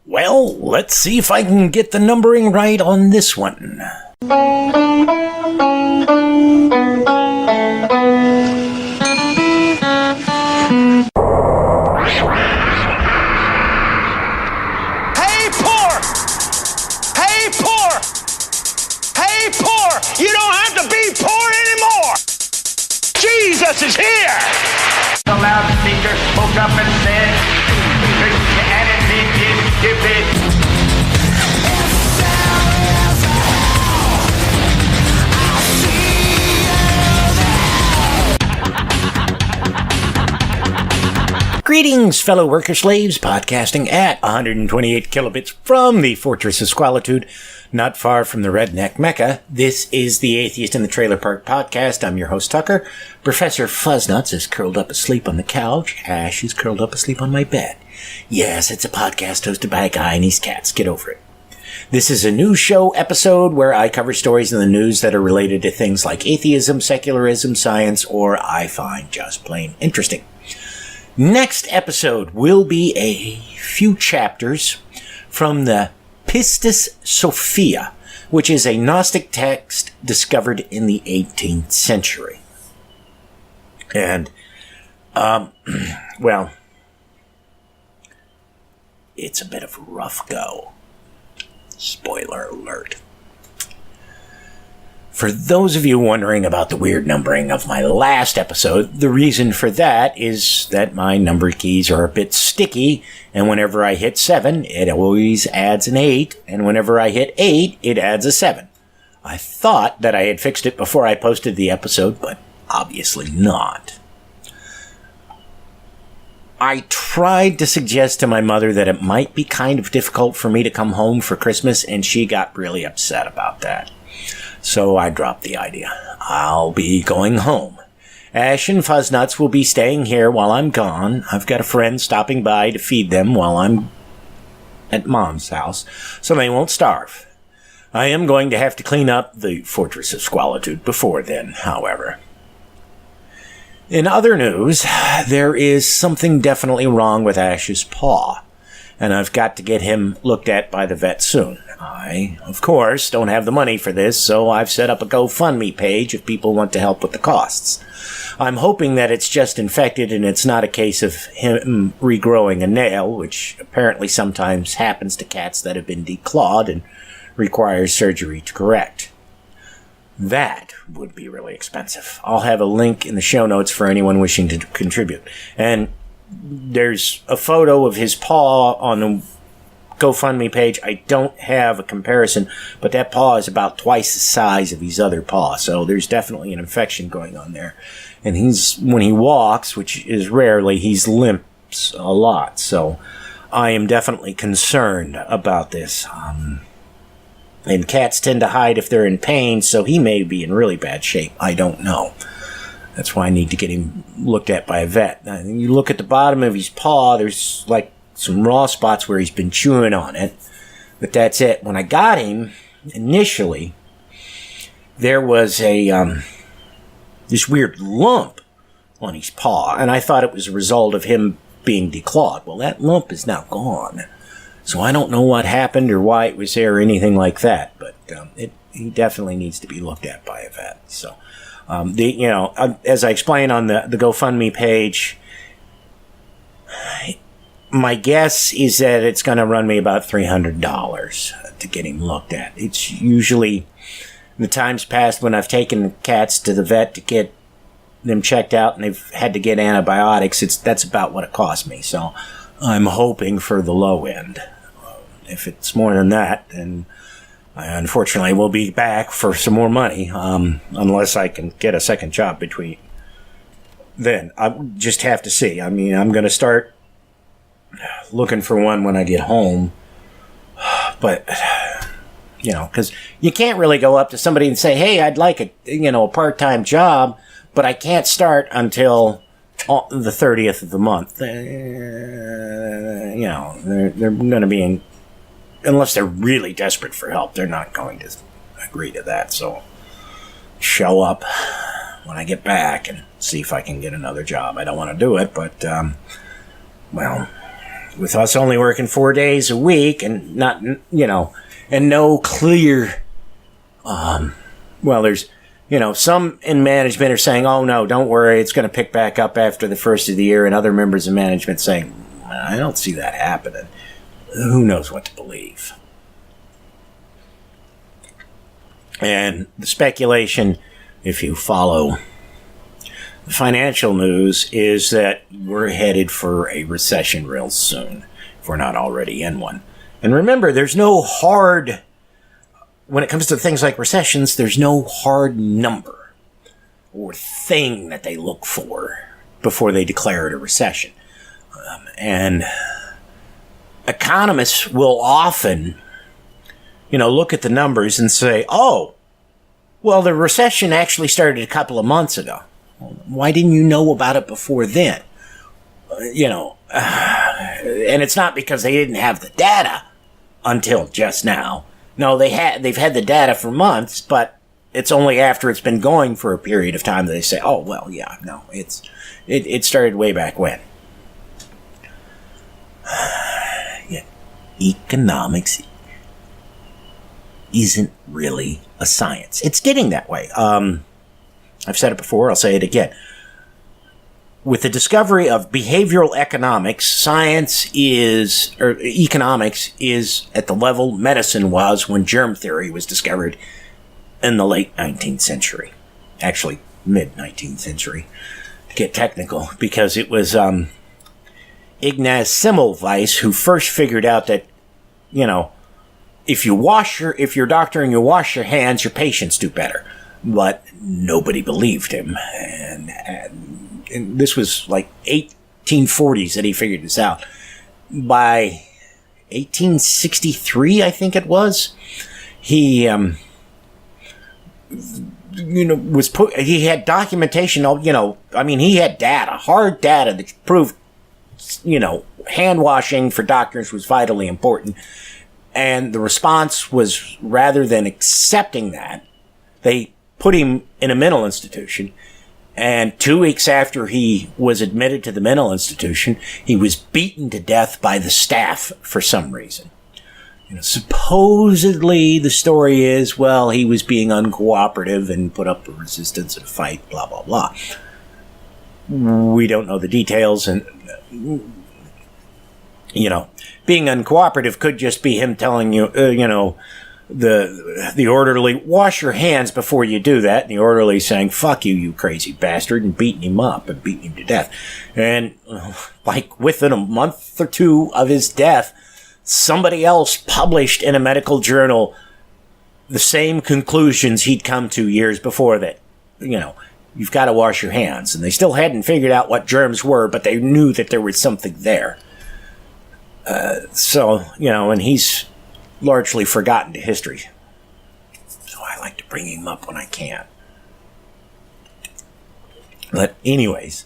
Well, let's see if I can get the numbering right on this one. Hey, poor! Hey, poor! Hey, poor! You don't have to be poor anymore! Jesus is here! The loudspeaker spoke up and said, Christianity is stupid. Greetings, fellow worker slaves, podcasting at 128 kilobits from the Fortress of Squalitude, not far from the redneck Mecca. This is the Atheist in the Trailer Park podcast. I'm your host, Tucker. Professor Fuzznuts is curled up asleep on the couch. Ash is curled up asleep on my bed. Yes, it's a podcast hosted by a guy and his cats. Get over it. This is a news show episode where I cover stories in the news that are related to things like atheism, secularism, science, or I find just plain interesting. Next episode will be a few chapters from the Pistis Sophia, which is a Gnostic text discovered in the 18th century. And, well, it's a bit of a rough go. Spoiler alert. For those of you wondering about the weird numbering of my last episode, the reason for that is that my number keys are a bit sticky, and whenever I hit 7, it always adds an 8, and whenever I hit 8, it adds a 7. I thought that I had fixed it before I posted the episode, but obviously not. I tried to suggest to my mother that it might be kind of difficult for me to come home for Christmas, and she got really upset about that. So I dropped the idea. I'll be going home. Ash and Fuzznuts will be staying here while I'm gone. I've got a friend stopping by to feed them while I'm at Mom's house, so they won't starve. I am going to have to clean up the Fortress of Squalitude before then, however. In other news, there is something definitely wrong with Ash's paw, and I've got to get him looked at by the vet soon. I, of course, don't have the money for this, so I've set up a GoFundMe page if people want to help with the costs. I'm hoping that it's just infected and it's not a case of him regrowing a nail, which apparently sometimes happens to cats that have been declawed and requires surgery to correct. That would be really expensive. I'll have a link in the show notes for anyone wishing to contribute. And there's a photo of his paw on the GoFundMe page. I don't have a comparison, but that paw is about twice the size of his other paw, so there's definitely an infection going on there. And when he walks, which is rarely, he's limps a lot, so I am definitely concerned about this. And cats tend to hide if they're in pain, so he may be in really bad shape. I don't know. That's why I need to get him looked at by a vet. Now, you look at the bottom of his paw, there's like some raw spots where he's been chewing on it, but that's it. When I got him, initially, there was this weird lump on his paw, and I thought it was a result of him being declawed. Well, that lump is now gone, so I don't know what happened or why it was there or anything like that, but he definitely needs to be looked at by a vet. So, as I explained on the GoFundMe page, my guess is that it's going to run me about $300 to get him looked at. It's usually, in the times past when I've taken cats to the vet to get them checked out and they've had to get antibiotics, that's about what it cost me. So I'm hoping for the low end. If it's more than that, then I unfortunately will be back for some more money, unless I can get a second job between then. I just have to see. I mean, I'm going to start looking for one when I get home, but because you can't really go up to somebody and say, hey, I'd like a part-time job, but I can't start until the 30th of the month. They're going to be unless they're really desperate for help, they're not going to agree to that. So show up when I get back and see if I can get another job. I don't want to do it, but with us only working 4 days a week and not, and no clear, there's, some in management are saying, oh no, don't worry, it's going to pick back up after the first of the year, and other members of management saying, I don't see that happening. Who knows what to believe? And the speculation, if you follow the financial news, is that we're headed for a recession real soon, if we're not already in one. And remember, there's no hard, when it comes to things like recessions, there's no hard number or thing that they look for before they declare it a recession. And economists will often, look at the numbers and say, oh, well, the recession actually started a couple of months ago. Why didn't you know about it before then? And it's not because they didn't have the data until just now. No, they've had the data for months, but it's only after it's been going for a period of time that they say, oh, well, yeah, no, it started way back when. Yeah. Economics isn't really a science. It's getting that way. I've said it before, I'll say it again. With the discovery of behavioral economics, economics is at the level medicine was when germ theory was discovered in the late 19th century. Actually, mid-19th century, to get technical, because it was Ignaz Semmelweis who first figured out that, if you're a doctor and you wash your hands, your patients do better. But nobody believed him. And this was like 1840s that he figured this out. By 1863, I think it was, he, he had documentation, he had data, hard data that proved, hand washing for doctors was vitally important. And the response was, rather than accepting that, they put him in a mental institution. And 2 weeks after he was admitted to the mental institution, he was beaten to death by the staff for some reason. Supposedly the story is, well, he was being uncooperative and put up a resistance and a fight, blah, blah, blah. We don't know the details, and being uncooperative could just be him telling you, the orderly, wash your hands before you do that. And the orderly saying, fuck you, you crazy bastard, and beating him up and beating him to death. And within a month or two of his death, somebody else published in a medical journal the same conclusions he'd come to years before, that, you've got to wash your hands. And they still hadn't figured out what germs were, but they knew that there was something there. And he's largely forgotten to history. So I like to bring him up when I can. But anyways,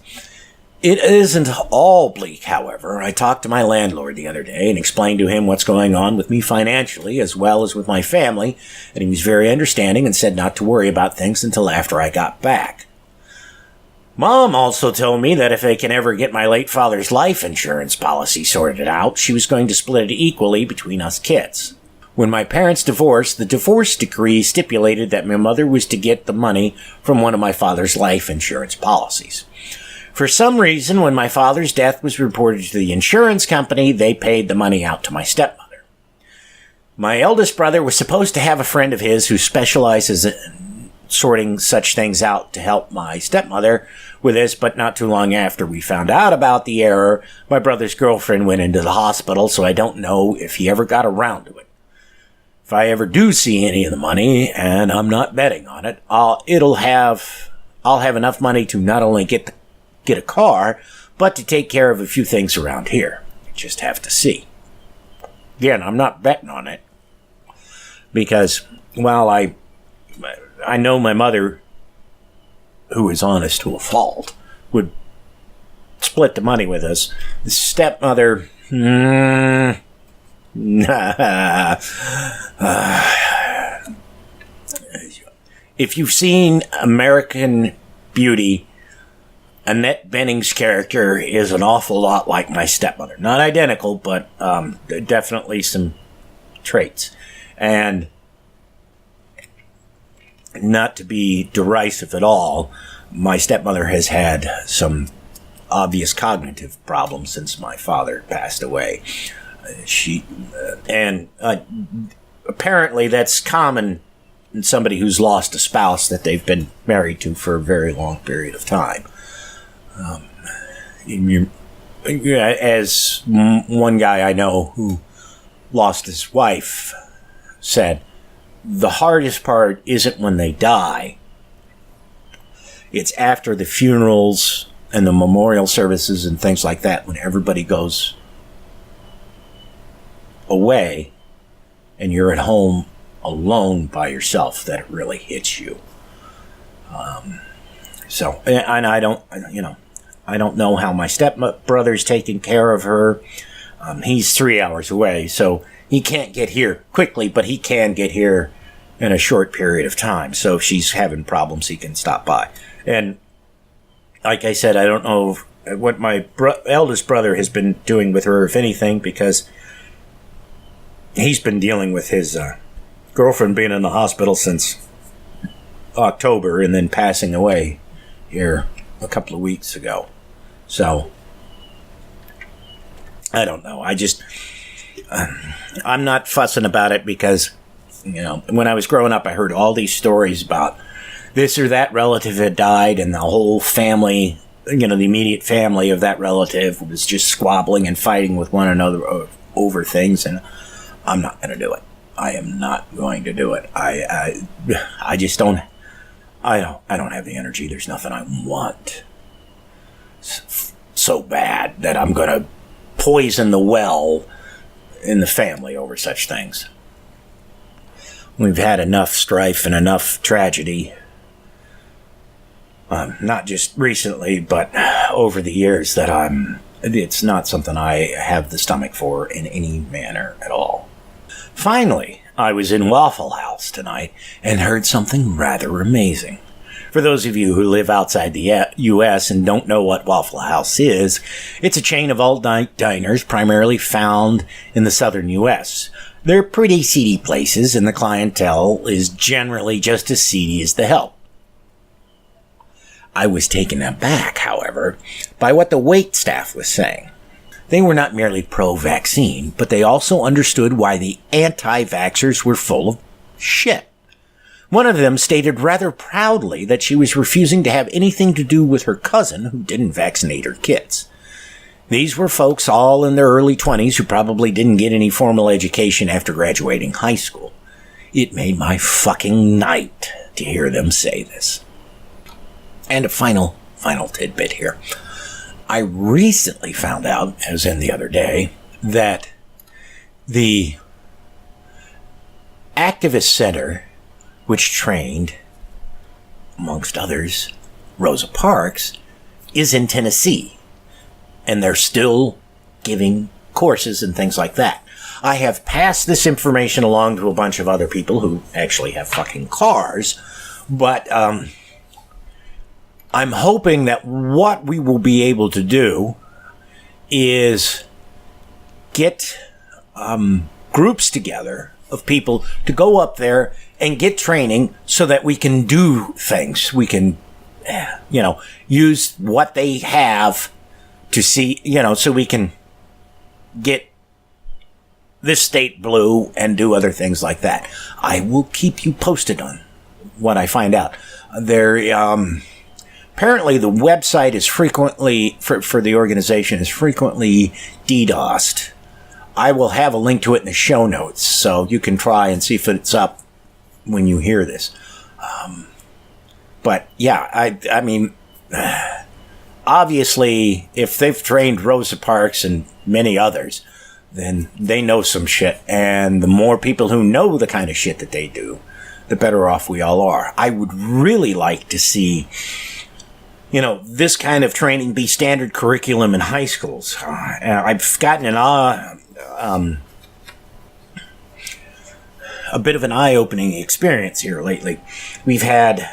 it isn't all bleak, however. I talked to my landlord the other day and explained to him what's going on with me financially as well as with my family, and he was very understanding and said not to worry about things until after I got back. Mom also told me that if they can ever get my late father's life insurance policy sorted out, she was going to split it equally between us kids. When my parents divorced, the divorce decree stipulated that my mother was to get the money from one of my father's life insurance policies. For some reason, when my father's death was reported to the insurance company, they paid the money out to my stepmother. My eldest brother was supposed to have a friend of his who specializes in sorting such things out to help my stepmother with this, but not too long after we found out about the error, my brother's girlfriend went into the hospital, so I don't know if he ever got around to it. If I ever do see any of the money, and I'm not betting on it, I'll have enough money to not only get a car, but to take care of a few things around here. Just have to see. Again, I'm not betting on it, because, well, I know my mother, who is honest to a fault, would split the money with us. The stepmother, if you've seen American Beauty, Annette Bening's character is an awful lot like my stepmother. Not identical, but definitely some traits. And not to be derisive at all, my stepmother has had some obvious cognitive problems since my father passed away. Apparently that's common in somebody who's lost a spouse that they've been married to for a very long period of time. As one guy I know who lost his wife said, the hardest part isn't when they die. It's after the funerals and the memorial services and things like that, when everybody goes away and you're at home alone by yourself, that it really hits you. And I don't know how my stepbrother's taking care of her. He's 3 hours away, so he can't get here quickly, but he can get here in a short period of time. So if she's having problems, he can stop by. And like I said, I don't know what my eldest brother has been doing with her, if anything, because he's been dealing with his girlfriend being in the hospital since October and then passing away here a couple of weeks ago. So I don't know. I'm not fussing about it because, when I was growing up, I heard all these stories about this or that relative had died and the whole family, the immediate family of that relative was just squabbling and fighting with one another over things, and I'm not going to do it. I am not going to do it. I just don't. I don't have the energy. There's nothing I want so bad that I'm going to poison the well in the family over such things. We've had enough strife and enough tragedy, not just recently, but over the years, that it's not something I have the stomach for in any manner at all. Finally, I was in Waffle House tonight and heard something rather amazing. For those of you who live outside the U.S. and don't know what Waffle House is, it's a chain of all-night diners primarily found in the southern U.S. They're pretty seedy places, and the clientele is generally just as seedy as the help. I was taken aback, however, by what the wait staff was saying. They were not merely pro-vaccine, but they also understood why the anti-vaxxers were full of shit. One of them stated rather proudly that she was refusing to have anything to do with her cousin who didn't vaccinate her kids. These were folks all in their early 20s who probably didn't get any formal education after graduating high school. It made my fucking night to hear them say this. And a final tidbit here. I recently found out, as in the other day, that the activist center, which trained, amongst others, Rosa Parks, is in Tennessee. And they're still giving courses and things like that. I have passed this information along to a bunch of other people who actually have fucking cars, but I'm hoping that what we will be able to do is get groups together of people to go up there and get training so that we can do things. We can, use what they have to see, so we can get this state blue and do other things like that. I will keep you posted on what I find out. Apparently the website is frequently, for the organization, is frequently DDoSed. I will have a link to it in the show notes, so you can try and see if it's up when you hear this. But yeah, I mean, obviously, if they've trained Rosa Parks and many others, then they know some shit. And the more people who know the kind of shit that they do, the better off we all are. I would really like to see, this kind of training be standard curriculum in high schools. I've gotten a bit of an eye-opening experience here lately. We've had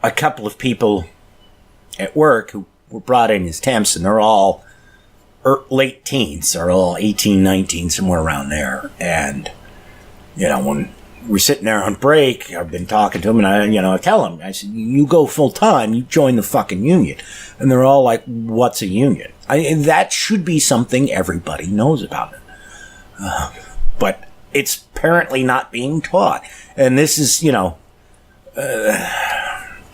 a couple of people at work who were brought in as temps, and they're all late teens. They're all 18, 19, somewhere around there. And, when we're sitting there on break, I've been talking to them, and I tell them, I said, you go full time, you join the fucking union. And they're all like, what's a union? That should be something everybody knows about it. But it's apparently not being taught. And this is,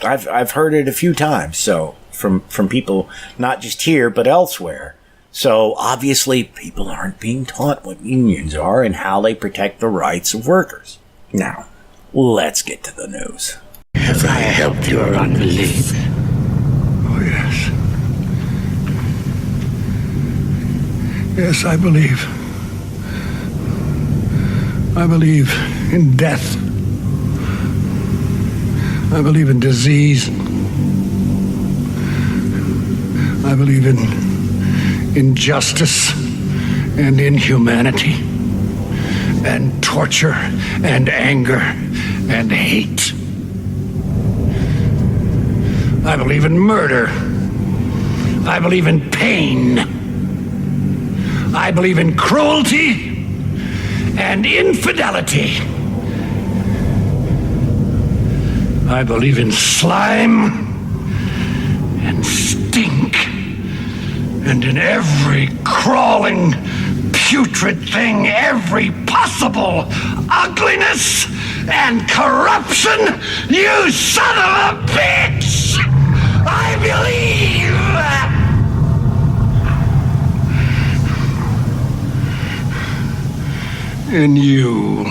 I've heard it a few times, so from people not just here but elsewhere. So obviously people aren't being taught what unions are and how they protect the rights of workers. Now, let's get to the news. Have I helped your unbelief? Oh, yes. Yes, I believe. I believe in death. I believe in disease. I believe in injustice and inhumanity and torture and anger and hate. I believe in murder. I believe in pain. I believe in cruelty and infidelity. I believe in slime and stink and in every crawling, putrid thing, every possible ugliness and corruption, you son of a bitch! I believe! In you.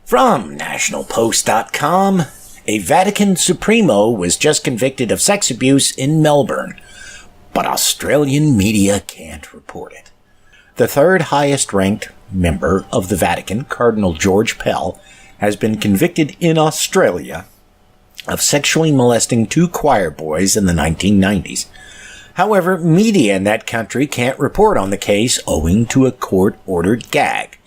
From nationalpost.com, a Vatican Supremo was just convicted of sex abuse in Melbourne, but Australian media can't report it. The third highest ranked member of the Vatican, Cardinal Pell, has been convicted in Australia of sexually molesting 2 choir boys in the 1990s. However, media in that country can't report on the case owing to a court-ordered gag.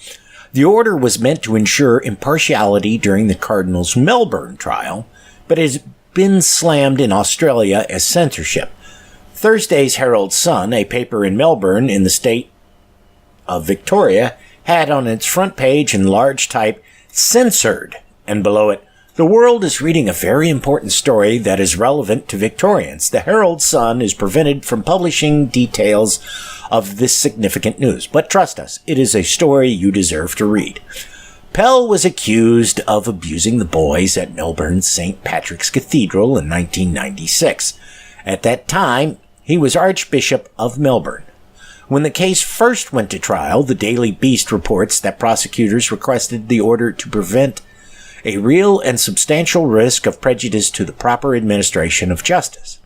The order was meant to ensure impartiality during the Cardinal's Melbourne trial, but has been slammed in Australia as censorship. Thursday's Herald Sun, a paper in Melbourne in the state of Victoria, had on its front page in large type, "Censored," and below it, "The world is reading a very important story that is relevant to Victorians. The Herald Sun is prevented from publishing details of this significant news, but trust us, it is a story you deserve to read." Pell was accused of abusing the boys at Melbourne's St. Patrick's Cathedral in 1996. At that time, he was Archbishop of Melbourne. When the case first went to trial, the Daily Beast reports that prosecutors requested the order to prevent a real and substantial risk of prejudice to the proper administration of justice.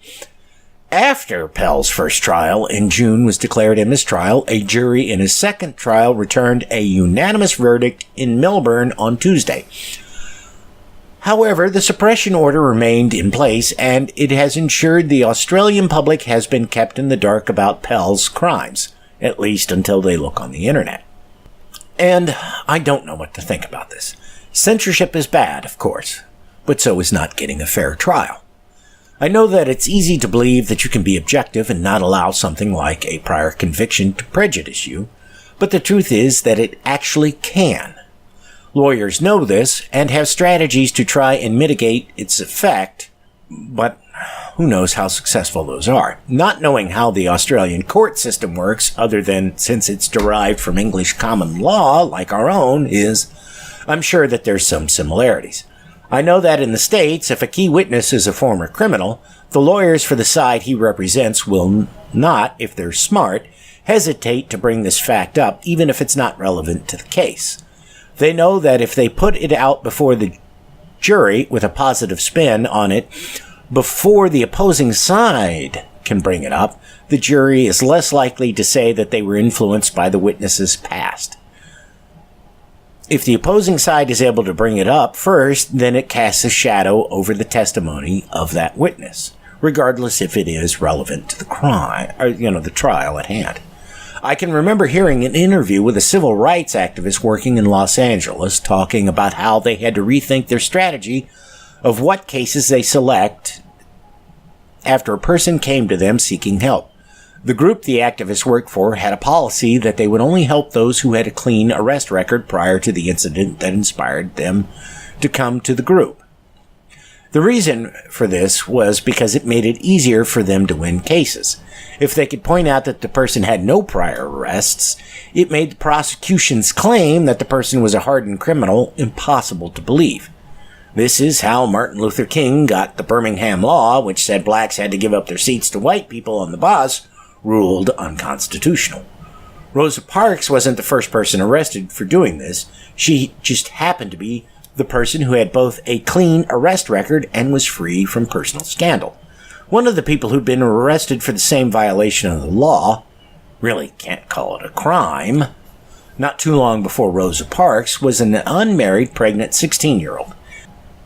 After Pell's first trial in June was declared a mistrial, a jury in his second trial returned a unanimous verdict in Melbourne on Tuesday. However, the suppression order remained in place, and it has ensured the Australian public has been kept in the dark about Pell's crimes, at least until they look on the internet. And I don't know what to think about this. Censorship is bad, of course, but so is not getting a fair trial. I know that it's easy to believe that you can be objective and not allow something like a prior conviction to prejudice you, but the truth is that it actually can. Lawyers know this and have strategies to try and mitigate its effect, but who knows how successful those are. Not knowing how the Australian court system works, other than since it's derived from English common law like our own, I'm sure that there's some similarities. I know that in the States, if a key witness is a former criminal, the lawyers for the side he represents will not, if they're smart, hesitate to bring this fact up, even if it's not relevant to the case. They know that if they put it out before the jury with a positive spin on it, before the opposing side can bring it up, the jury is less likely to say that they were influenced by the witness's past. If the opposing side is able to bring it up first, then it casts a shadow over the testimony of that witness, regardless if it is relevant to the crime, or, the trial at hand. I can remember hearing an interview with a civil rights activist working in Los Angeles talking about how they had to rethink their strategy of what cases they select after a person came to them seeking help. The group the activists worked for had a policy that they would only help those who had a clean arrest record prior to the incident that inspired them to come to the group. The reason for this was because it made it easier for them to win cases. If they could point out that the person had no prior arrests, it made the prosecution's claim that the person was a hardened criminal impossible to believe. This is how Martin Luther King got the Birmingham Law, which said blacks had to give up their seats to white people on the bus, ruled unconstitutional. Rosa Parks wasn't the first person arrested for doing this. She just happened to be the person who had both a clean arrest record and was free from personal scandal. One of the people who'd been arrested for the same violation of the law, really can't call it a crime, not too long before Rosa Parks, was an unmarried pregnant 16-year-old.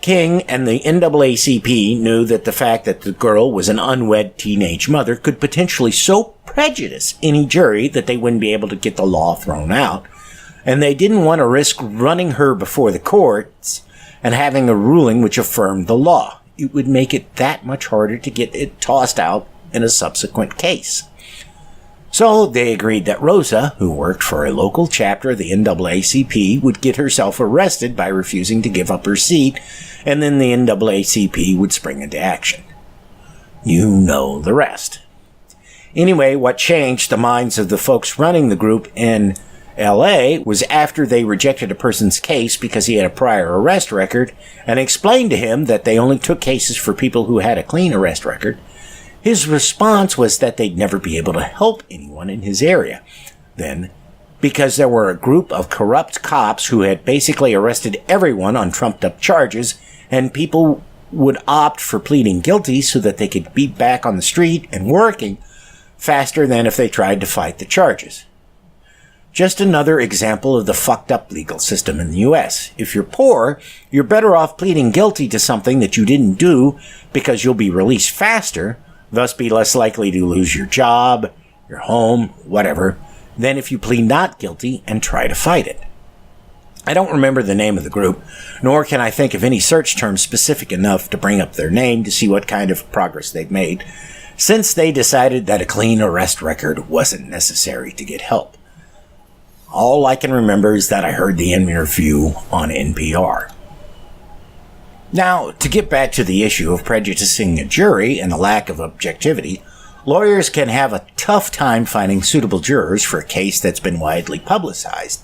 King and the NAACP knew that the fact that the girl was an unwed teenage mother could potentially so prejudice any jury that they wouldn't be able to get the law thrown out, and they didn't want to risk running her before the courts and having a ruling which affirmed the law. It would make it that much harder to get it tossed out in a subsequent case. So they agreed that Rosa, who worked for a local chapter of the NAACP, would get herself arrested by refusing to give up her seat, and then the NAACP would spring into action. You know the rest. Anyway, what changed the minds of the folks running the group in LA was after they rejected a person's case because he had a prior arrest record and explained to him that they only took cases for people who had a clean arrest record. His response was that they'd never be able to help anyone in his area. Then, because there were a group of corrupt cops who had basically arrested everyone on trumped-up charges, and people would opt for pleading guilty so that they could be back on the street and working faster than if they tried to fight the charges. Just another example of the fucked up legal system in the U.S. If you're poor, you're better off pleading guilty to something that you didn't do because you'll be released faster, thus be less likely to lose your job, your home, whatever, than if you plead not guilty and try to fight it. I don't remember the name of the group, nor can I think of any search term specific enough to bring up their name to see what kind of progress they've made, since they decided that a clean arrest record wasn't necessary to get help. All I can remember is that I heard the interview on NPR. Now, to get back to the issue of prejudicing a jury and the lack of objectivity, lawyers can have a tough time finding suitable jurors for a case that's been widely publicized,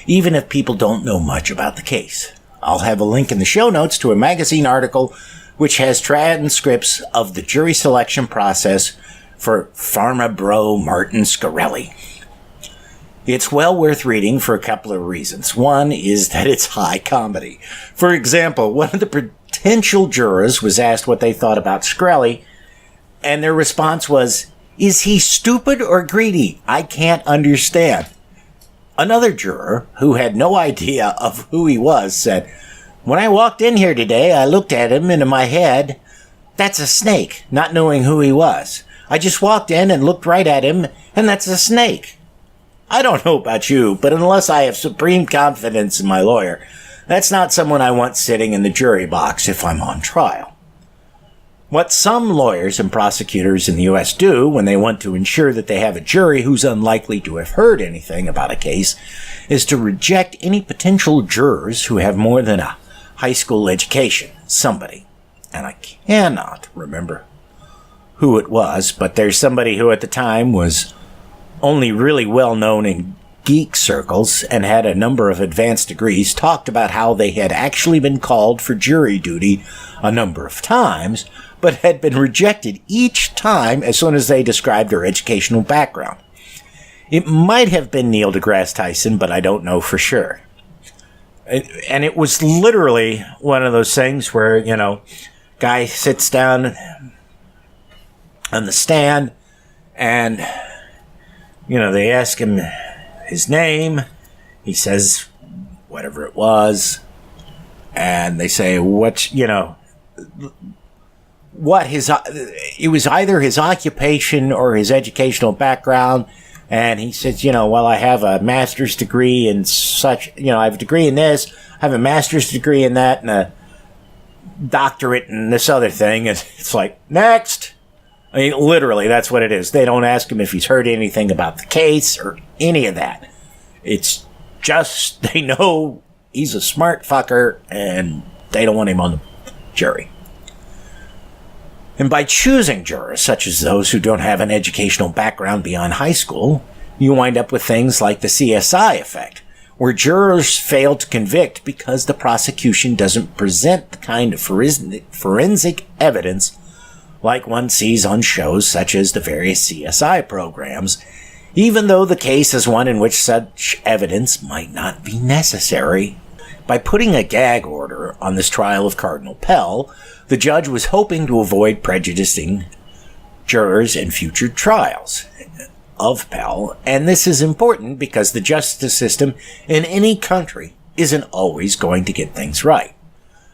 even if people don't know much about the case. I'll have a link in the show notes to a magazine article which has transcripts of the jury selection process for Pharma Bro Martin Scarelli. It's well worth reading for a couple of reasons. One is that it's high comedy. For example, one of the potential jurors was asked what they thought about Scarelli, and their response was, "Is he stupid or greedy? I can't understand." Another juror, who had no idea of who he was, said, "When I walked in here today, I looked at him and in my head, that's a snake," not knowing who he was. "I just walked in and looked right at him, and that's a snake." I don't know about you, but unless I have supreme confidence in my lawyer, that's not someone I want sitting in the jury box if I'm on trial. What some lawyers and prosecutors in the U.S. do when they want to ensure that they have a jury who's unlikely to have heard anything about a case is to reject any potential jurors who have more than a high school education, somebody. And I cannot remember who it was, but there's somebody who at the time was only really well known in geek circles and had a number of advanced degrees, talked about how they had actually been called for jury duty a number of times, but had been rejected each time as soon as they described their educational background. It might have been Neil deGrasse Tyson, but I don't know for sure. And it was literally one of those things where, guy sits down on the stand and they ask him his name. He says whatever it was. And they say, it was either his occupation or his educational background. And he says, well, I have a master's degree in such, I have a degree in this, I have a master's degree in that, and a doctorate in this other thing. And it's like, next. I mean, literally, that's what it is. They don't ask him if he's heard anything about the case or any of that. It's just, they know he's a smart fucker, and they don't want him on the jury. And by choosing jurors, such as those who don't have an educational background beyond high school, you wind up with things like the CSI effect, where jurors fail to convict because the prosecution doesn't present the kind of forensic evidence like one sees on shows such as the various CSI programs, even though the case is one in which such evidence might not be necessary. By putting a gag order on this trial of Cardinal Pell, the judge was hoping to avoid prejudicing jurors in future trials of Pell, and this is important because the justice system in any country isn't always going to get things right.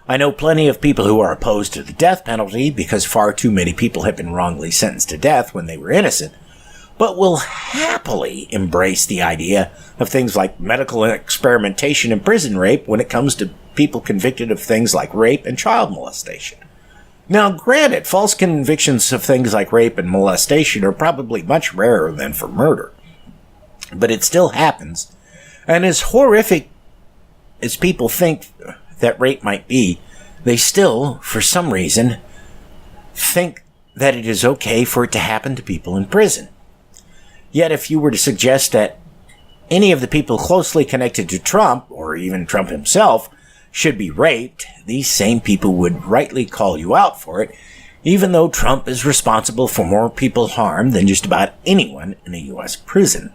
I know plenty of people who are opposed to the death penalty because far too many people have been wrongly sentenced to death when they were innocent, but will happily embrace the idea of things like medical experimentation and prison rape when it comes to people convicted of things like rape and child molestation. Now, granted, false convictions of things like rape and molestation are probably much rarer than for murder, but it still happens, and as horrific as people think that rape might be, they still, for some reason, think that it is okay for it to happen to people in prison. Yet if you were to suggest that any of the people closely connected to Trump, or even Trump himself, should be raped, these same people would rightly call you out for it, even though Trump is responsible for more people harmed than just about anyone in a U.S. prison.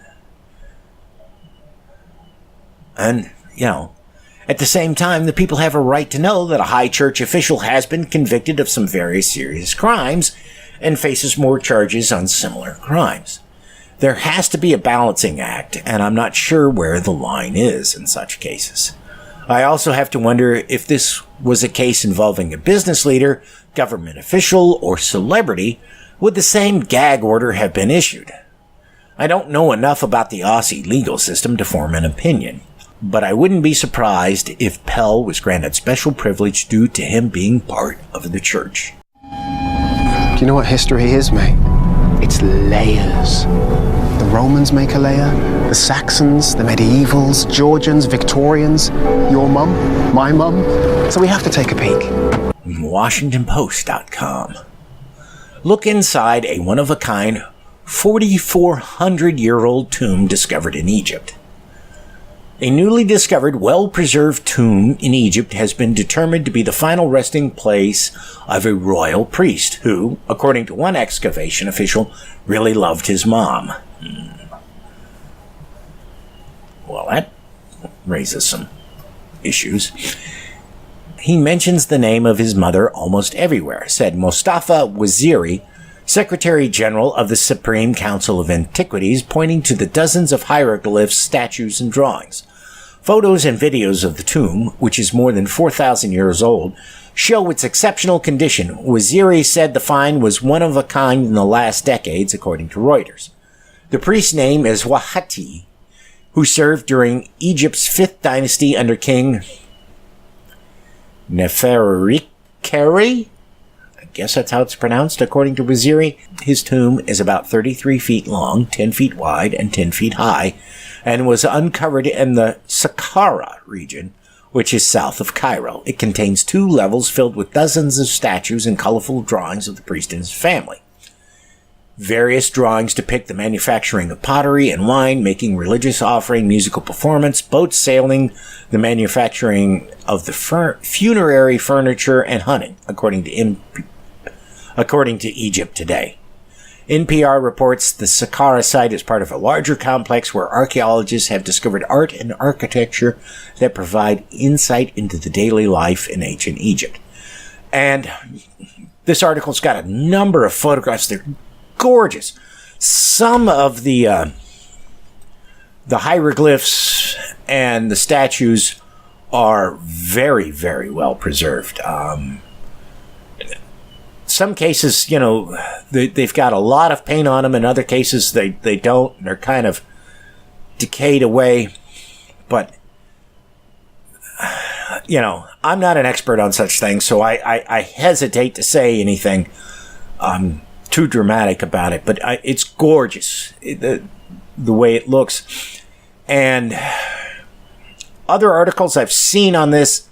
And, at the same time, the people have a right to know that a high church official has been convicted of some very serious crimes and faces more charges on similar crimes. There has to be a balancing act, and I'm not sure where the line is in such cases. I also have to wonder if this was a case involving a business leader, government official, or celebrity, would the same gag order have been issued? I don't know enough about the Aussie legal system to form an opinion, but I wouldn't be surprised if Pell was granted special privilege due to him being part of the church. Do you know what history is, mate? It's layers. The Romans make a layer, the Saxons, the medievals, Georgians, Victorians, your mum, my mum. So we have to take a peek. WashingtonPost.com. Look inside a one-of-a-kind 4,400-year-old tomb discovered in Egypt. A newly discovered, well-preserved tomb in Egypt has been determined to be the final resting place of a royal priest who, according to one excavation official, really loved his mom. Well, that raises some issues. He mentions the name of his mother almost everywhere, said Mustafa Waziri, Secretary General of the Supreme Council of Antiquities, pointing to the dozens of hieroglyphs, statues, and drawings. Photos and videos of the tomb, which is more than 4,000 years old, show its exceptional condition. Waziri said the find was one of a kind in the last decades, according to Reuters. The priest's name is Wahati, who served during Egypt's 5th dynasty under King Nefertari. I guess that's how it's pronounced, according to Waziri. His tomb is about 33 feet long, 10 feet wide, and 10 feet high, and was uncovered in the Saqqara region, which is south of Cairo. It contains 2 levels filled with dozens of statues and colorful drawings of the priest and his family. Various drawings depict the manufacturing of pottery and wine, making religious offering, musical performance, boats sailing, the manufacturing of the funerary furniture, and hunting, according to Egypt Today. NPR reports the Saqqara site is part of a larger complex where archaeologists have discovered art and architecture that provide insight into the daily life in ancient Egypt. And this article's got a number of photographs. They're gorgeous. Some of the hieroglyphs and the statues are very, very well preserved. some cases, they've got a lot of paint on them. In other cases, they don't. They're kind of decayed away. But, I'm not an expert on such things, so I hesitate to say anything too dramatic about it. But it's gorgeous, the way it looks. And other articles I've seen on this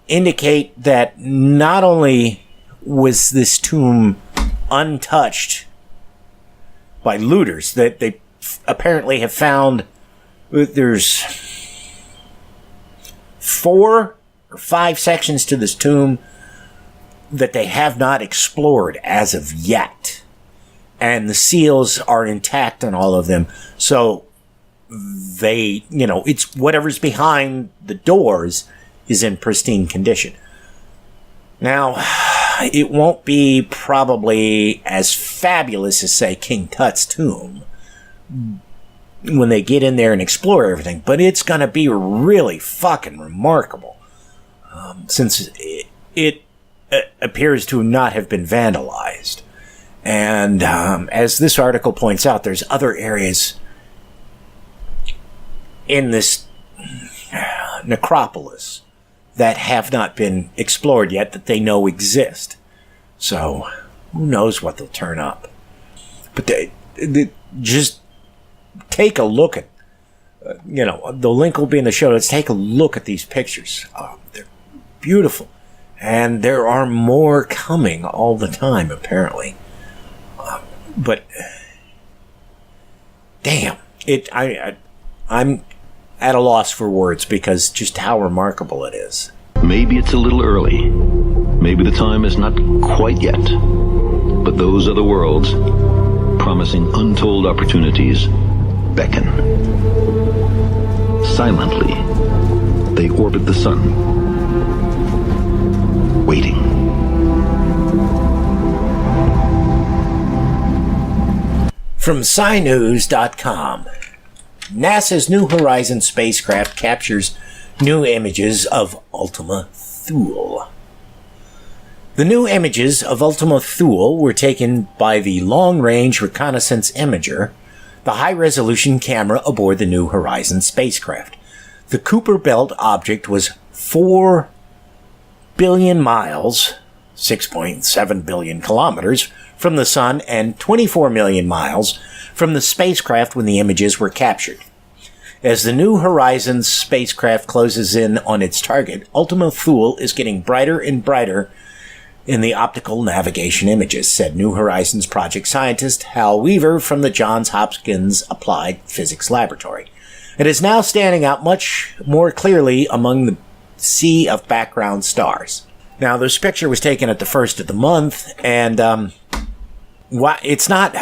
indicate that not only was this tomb untouched by looters, that they apparently have found there's 4 or 5 sections to this tomb that they have not explored as of yet. And the seals are intact on all of them. So they, it's whatever's behind the doors is in pristine condition. Now, it won't be probably as fabulous as, say, King Tut's tomb when they get in there and explore everything, but it's going to be really fucking remarkable, since it appears to not have been vandalized. And as this article points out, there's other areas in this necropolis that have not been explored yet that they know exist. So, who knows what they'll turn up. But they just take a look at, the link will be in the show notes. Take a look at these pictures. They're beautiful. And there are more coming all the time, apparently. But, damn, I'm at a loss for words because just how remarkable it is. Maybe it's a little early. Maybe the time is not quite yet. But those other worlds, promising untold opportunities, beckon. Silently, they orbit the sun, waiting. From SciNews.com. NASA's New Horizons spacecraft captures new images of Ultima Thule. The new images of Ultima Thule were taken by the Long-Range Reconnaissance Imager, the high-resolution camera aboard the New Horizons spacecraft. The Kuiper Belt object was 4 billion miles, 6.7 billion kilometers, from the Sun and 24 million miles from the spacecraft when the images were captured. As the New Horizons spacecraft closes in on its target, Ultima Thule is getting brighter and brighter in the optical navigation images, said New Horizons project scientist Hal Weaver from the Johns Hopkins Applied Physics Laboratory. It is now standing out much more clearly among the sea of background stars. Now, this picture was taken at the first of the month, and it's not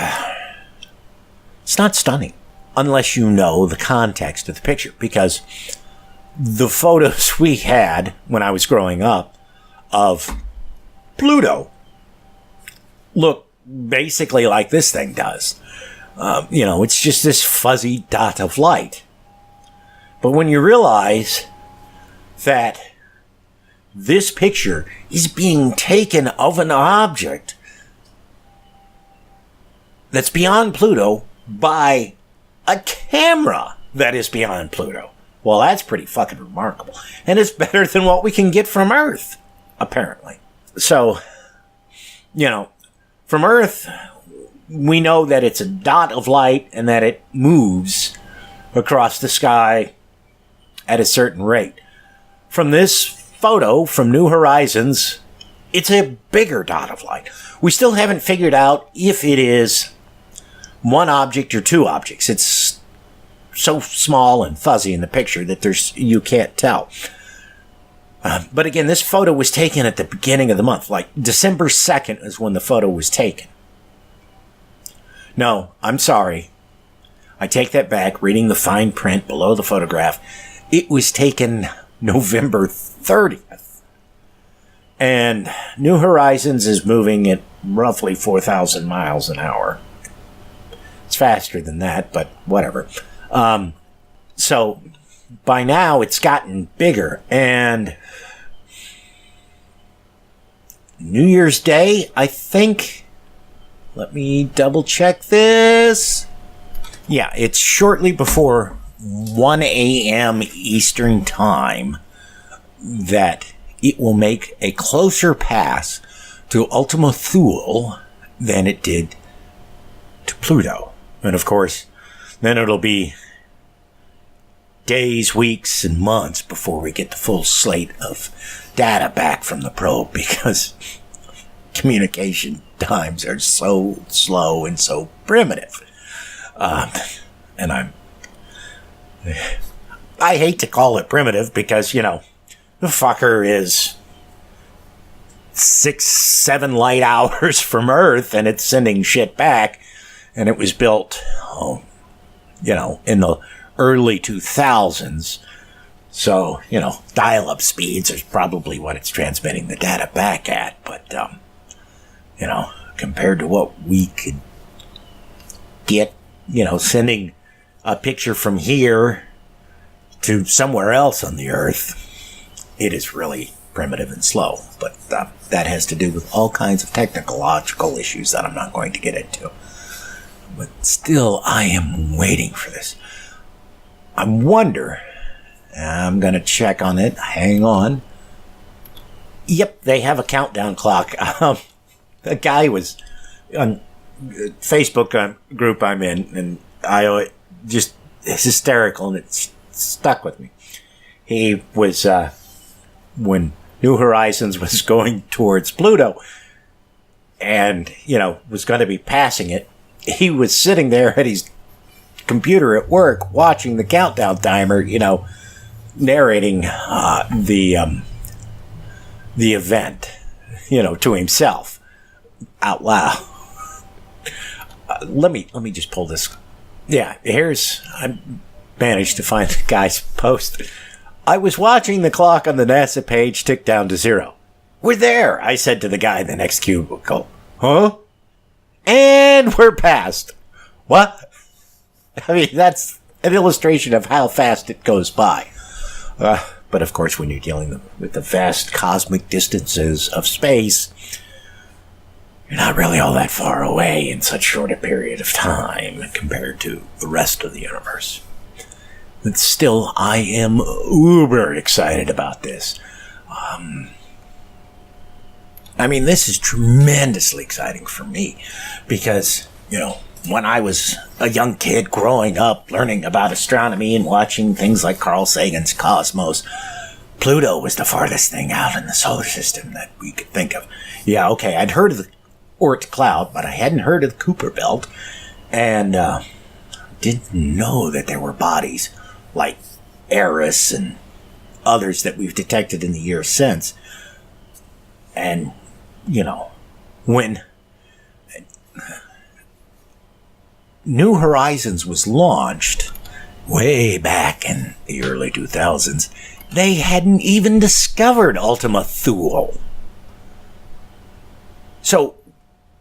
stunning unless you know the context of the picture, because the photos we had when I was growing up of Pluto look basically like this thing does. It's just this fuzzy dot of light. But when you realize that this picture is being taken of an object that's beyond Pluto by a camera that is beyond Pluto, well, that's pretty fucking remarkable. And it's better than what we can get from Earth, apparently. So, from Earth, we know that it's a dot of light and that it moves across the sky at a certain rate. From this photo from New Horizons, it's a bigger dot of light. We still haven't figured out if it is one object or two objects. It's so small and fuzzy in the picture that you can't tell. But again, this photo was taken at the beginning of the month. Like December 2nd is when the photo was taken. No, I'm sorry. I take that back. Reading the fine print below the photograph, it was taken November 30th. And New Horizons is moving at roughly 4,000 miles an hour. It's faster than that, but whatever. So by now it's gotten bigger, and New Year's Day, I think. Let me double check this. Yeah, it's shortly before 1 a.m. Eastern Time that it will make a closer pass to Ultima Thule than it did to Pluto. And of course, then it'll be days, weeks, and months before we get the full slate of data back from the probe, because communication times are so slow and so primitive. And I hate to call it primitive because, you know, the fucker is 6-7 light hours from Earth and it's sending shit back. And it was built, you know, in the early 2000s. So, you know, dial-up speeds is probably what it's transmitting the data back at. But, you know, compared to what we could get, you know, sending a picture from here to somewhere else on the Earth, it is really primitive and slow. But that has to do with all kinds of technological issues that I'm not going to get into. But still, I am waiting for this. I wonder, I'm going to check on it. Hang on. Yep, they have a countdown clock. The guy was on Facebook group I'm in, and I just, it's hysterical, and it's stuck with me. He was, when New Horizons was going towards Pluto, and, you know, was going to be passing it, he was sitting there at his computer at work watching the countdown timer, you know, narrating the event, you know, to himself out loud. Let me just pull this. Yeah, I managed to find the guy's post. I was watching the clock on the NASA page tick down to 0. We're there, I said to the guy in the next cubicle. Huh? And we're past. What? I mean, that's an illustration of how fast it goes by. But of course, when you're dealing with the vast cosmic distances of space, you're not really all that far away in such short a period of time compared to the rest of the universe. But still, I am uber excited about this. I mean, this is tremendously exciting for me because, you know, when I was a young kid growing up, learning about astronomy and watching things like Carl Sagan's Cosmos, Pluto was the farthest thing out in the solar system that we could think of. Yeah, okay, I'd heard of the Oort cloud, but I hadn't heard of the Kuiper belt, and didn't know that there were bodies like Eris and others that we've detected in the years since. And, you know, when New Horizons was launched way back in the early 2000s, they hadn't even discovered Ultima Thule. So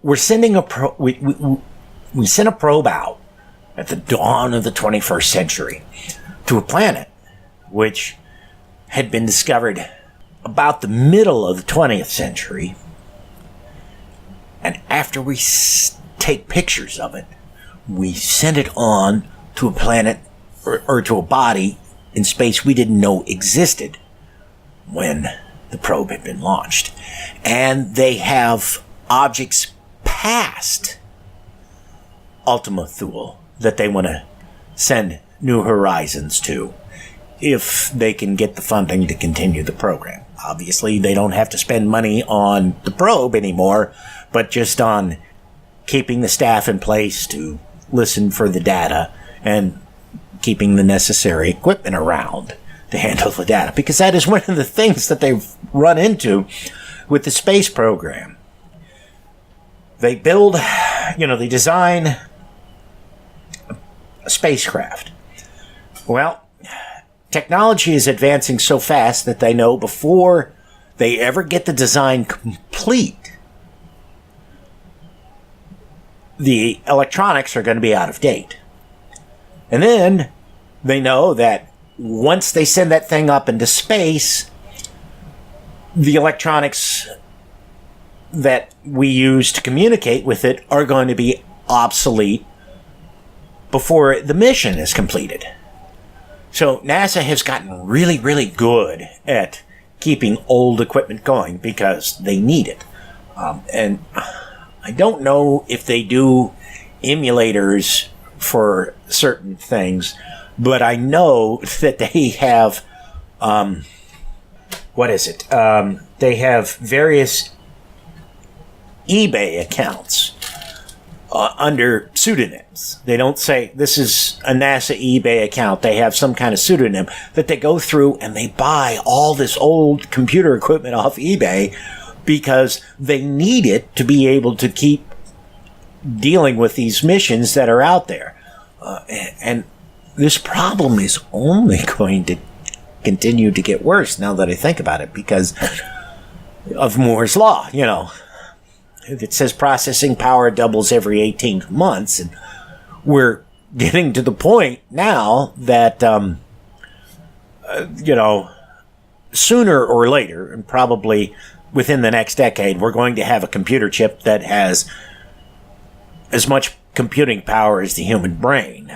we're sending we sent a probe out at the dawn of the 21st century to a planet which had been discovered about the middle of the 20th century. And after we take pictures of it, we sent it on to a planet or to a body in space we didn't know existed when the probe had been launched. And they have objects past Ultima Thule that they want to send New Horizons to if they can get the funding to continue the program. Obviously, they don't have to spend money on the probe anymore, but just on keeping the staff in place to listen for the data and keeping the necessary equipment around to handle the data. Because that is one of the things that they've run into with the space program. They build, they design a spacecraft. Well, technology is advancing so fast that they know before they ever get the design complete, the electronics are going to be out of date. And then they know that once they send that thing up into space, the electronics that we use to communicate with it are going to be obsolete before the mission is completed. So NASA has gotten really, really good at keeping old equipment going because they need it. And I don't know if they do emulators for certain things, but I know that they have, they have various eBay accounts under pseudonyms. They don't say this is a NASA eBay account. They have some kind of pseudonym that they go through and they buy all this old computer equipment off eBay because they need it to be able to keep dealing with these missions that are out there. And this problem is only going to continue to get worse now that I think about it because of Moore's Law, you know. It says processing power doubles every 18 months, and we're getting to the point now that, sooner or later, and probably within the next decade, we're going to have a computer chip that has as much computing power as the human brain.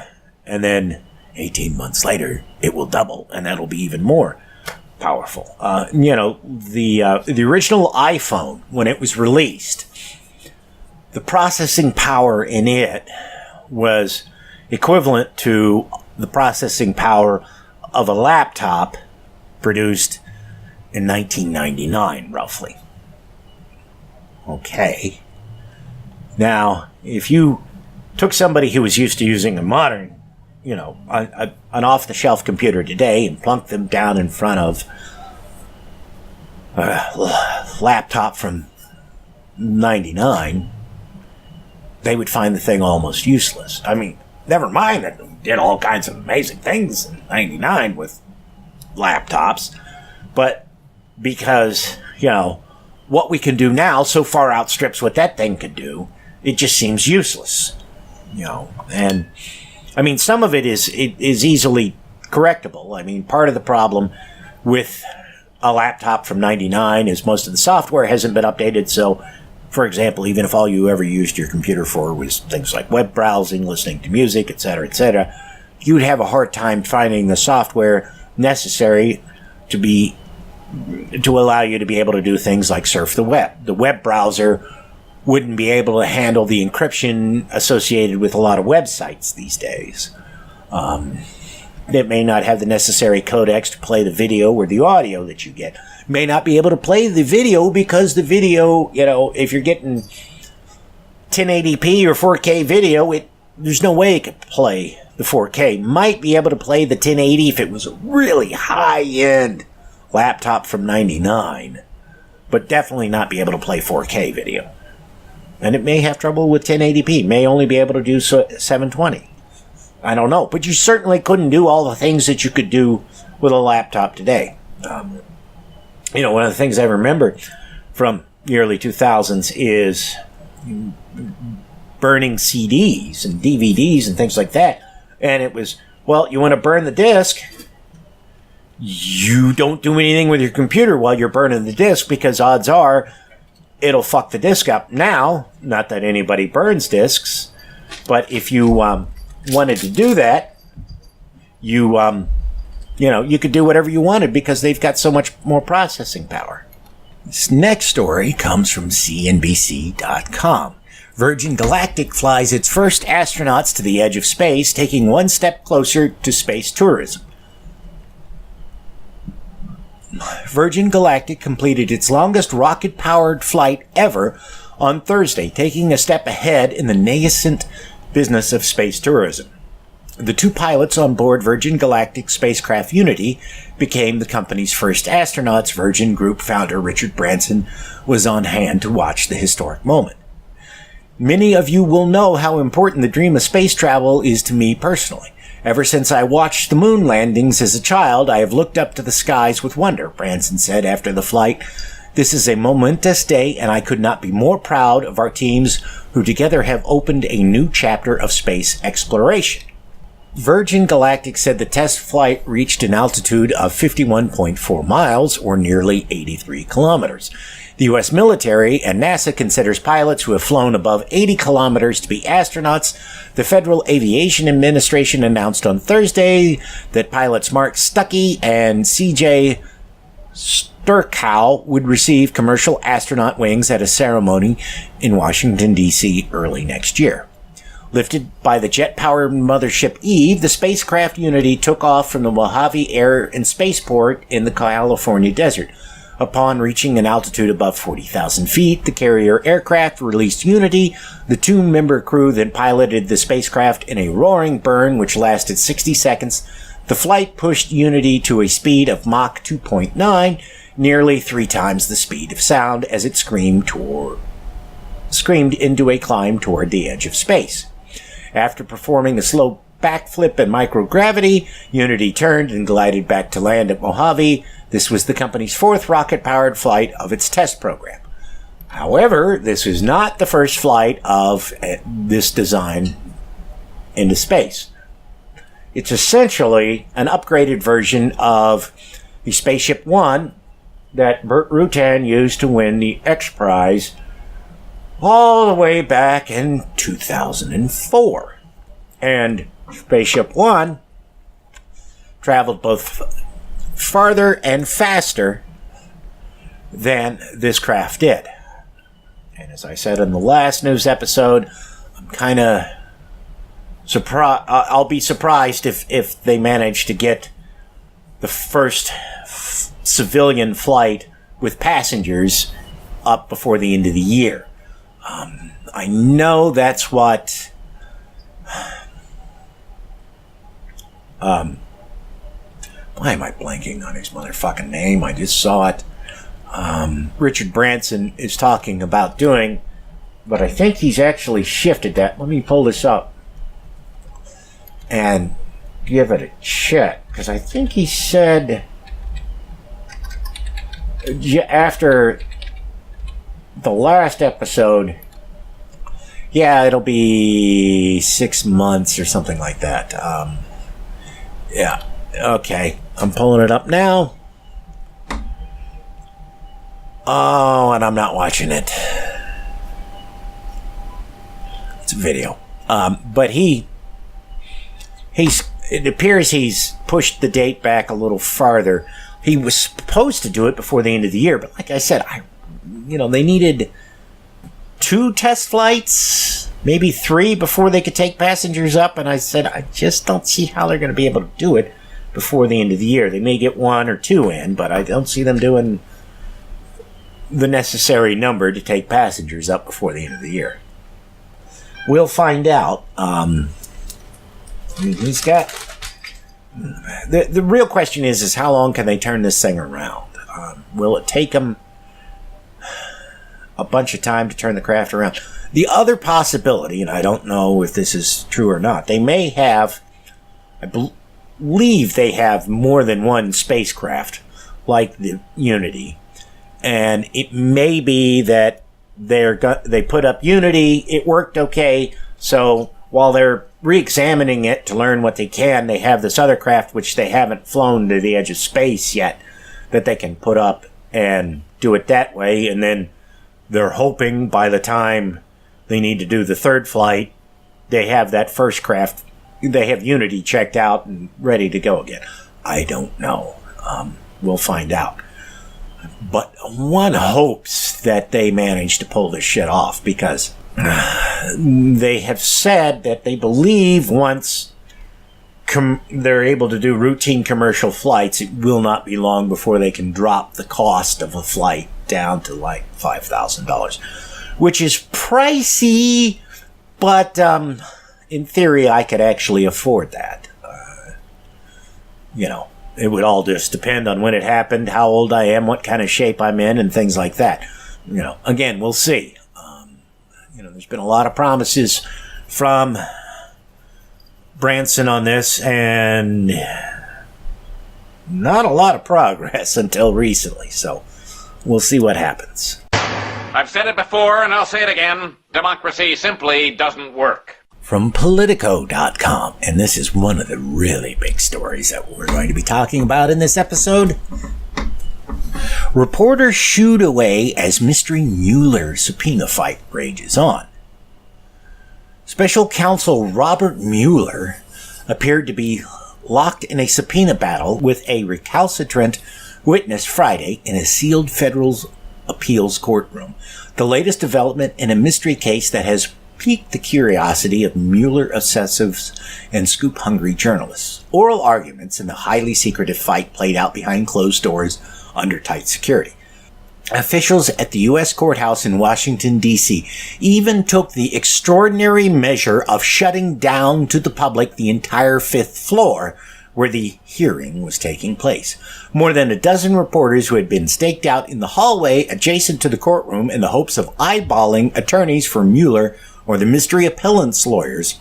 And then 18 months later, it will double, and that'll be even more powerful. The original iPhone, when it was released, the processing power in it was equivalent to the processing power of a laptop produced in 1999, roughly. Okay. Now, if you took somebody who was used to using a modern, an off-the-shelf computer today and plunked them down in front of a laptop from 99, they would find the thing almost useless. I mean, never mind that we did all kinds of amazing things in 99 with laptops, but because, what we can do now so far outstrips what that thing could do, it just seems useless. And I mean, some of it is easily correctable. I mean, part of the problem with a laptop from 99 is most of the software hasn't been updated, so for example, even if all you ever used your computer for was things like web browsing, listening to music, etc., you'd have a hard time finding the software necessary to allow you to be able to do things like surf the web. The web browser wouldn't be able to handle the encryption associated with a lot of websites these days. It may not have the necessary codecs to play the video or the audio that you get. May not be able to play the video because the video, if you're getting 1080p or 4K video, there's no way it could play the 4K. Might be able to play the 1080 if it was a really high-end laptop from 99, but definitely not be able to play 4K video. And it may have trouble with 1080p. May only be able to do 720. I don't know. But you certainly couldn't do all the things that you could do with a laptop today. One of the things I remember from the early 2000s is burning CDs and DVDs and things like that. And it was, you want to burn the disc, you don't do anything with your computer while you're burning the disc because odds are it'll fuck the disc up. Now, not that anybody burns discs, but if you wanted to do that, you could do whatever you wanted because they've got so much more processing power. This next story comes from CNBC.com. Virgin Galactic flies its first astronauts to the edge of space, taking one step closer to space tourism. Virgin Galactic completed its longest rocket-powered flight ever on Thursday, taking a step ahead in the nascent business of space tourism. The two pilots on board Virgin Galactic spacecraft Unity became the company's first astronauts. Virgin Group founder Richard Branson was on hand to watch the historic moment. Many of you will know how important the dream of space travel is to me personally. Ever since I watched the moon landings as a child, I have looked up to the skies with wonder, Branson said after the flight. This is a momentous day, and I could not be more proud of our teams who together have opened a new chapter of space exploration. Virgin Galactic said the test flight reached an altitude of 51.4 miles, or nearly 83 kilometers. The U.S. military and NASA considers pilots who have flown above 80 kilometers to be astronauts. The Federal Aviation Administration announced on Thursday that pilots Mark Stuckey and C.J. Sturckow would receive commercial astronaut wings at a ceremony in Washington, D.C. early next year. Lifted by the jet-powered mothership Eve, the spacecraft Unity took off from the Mojave Air and Spaceport in the California desert. Upon reaching an altitude above 40,000 feet, the carrier aircraft released Unity. The two-member crew then piloted the spacecraft in a roaring burn which lasted 60 seconds. The flight pushed Unity to a speed of Mach 2.9, nearly 3 times the speed of sound, as it screamed into a climb toward the edge of space. After performing a slow backflip in microgravity, Unity turned and glided back to land at Mojave. This was the company's 4th rocket-powered flight of its test program. However, this was not the first flight of this design into space. It's essentially an upgraded version of the Spaceship One that Burt Rutan used to win the X Prize all the way back in 2004. And Spaceship One traveled both farther and faster than this craft did. And as I said in the last news episode, I'm kind of surprised. I'll be surprised if they manage to get the first civilian flight with passengers up before the end of the year. I know that's what why am I blanking on his motherfucking name? I just saw it. Richard Branson is talking about doing, but I think he's actually shifted that. Let me pull this up and give it a check, because I think he said after the last episode, yeah, it'll be 6 months or something like that. Yeah, okay. I'm pulling it up now. Oh, and I'm not watching it. It's a video. But it appears he's pushed the date back a little farther. He was supposed to do it before the end of the year, but like I said, they needed 2 test flights, maybe 3 before they could take passengers up, and I said, I just don't see how they're going to be able to do it before the end of the year. They may get 1 or 2 in, but I don't see them doing the necessary number to take passengers up before the end of the year. We'll find out. He's got... The real question is how long can they turn this thing around? Will it take them a bunch of time to turn the craft around? The other possibility, and I don't know if this is true or not, they may have, I believe they have more than one spacecraft like the Unity, and it may be that they put up Unity, it worked okay, so while they're re-examining it to learn what they can, they have this other craft which they haven't flown to the edge of space yet that they can put up and do it that way, and then they're hoping by the time they need to do the 3rd flight, they have that first craft, they have Unity checked out and ready to go again. I don't know. We'll find out. But one hopes that they manage to pull this shit off, because they have said that they believe once they're able to do routine commercial flights, it will not be long before they can drop the cost of a flight down to like $5,000, which is pricey, but in theory I could actually afford that. It would all just depend on when it happened, how old I am, what kind of shape I'm in, and things like that. Again, we'll see. There's been a lot of promises from Branson on this, and not a lot of progress until recently. So we'll see what happens. I've said it before, and I'll say it again. Democracy simply doesn't work. from Politico.com. And this is one of the really big stories that we're going to be talking about in this episode. Reporters shooed away as mystery Mueller subpoena fight rages on. Special counsel Robert Mueller appeared to be locked in a subpoena battle with a recalcitrant witness Friday in a sealed federal appeals courtroom. The latest development in a mystery case that has piqued the curiosity of Mueller obsessives and scoop-hungry journalists. Oral arguments in the highly secretive fight played out behind closed doors under tight security. Officials at the U.S. courthouse in Washington, D.C. even took the extraordinary measure of shutting down to the public the entire fifth floor where the hearing was taking place. More than a dozen reporters who had been staked out in the hallway adjacent to the courtroom in the hopes of eyeballing attorneys for Mueller or the mystery appellant's lawyers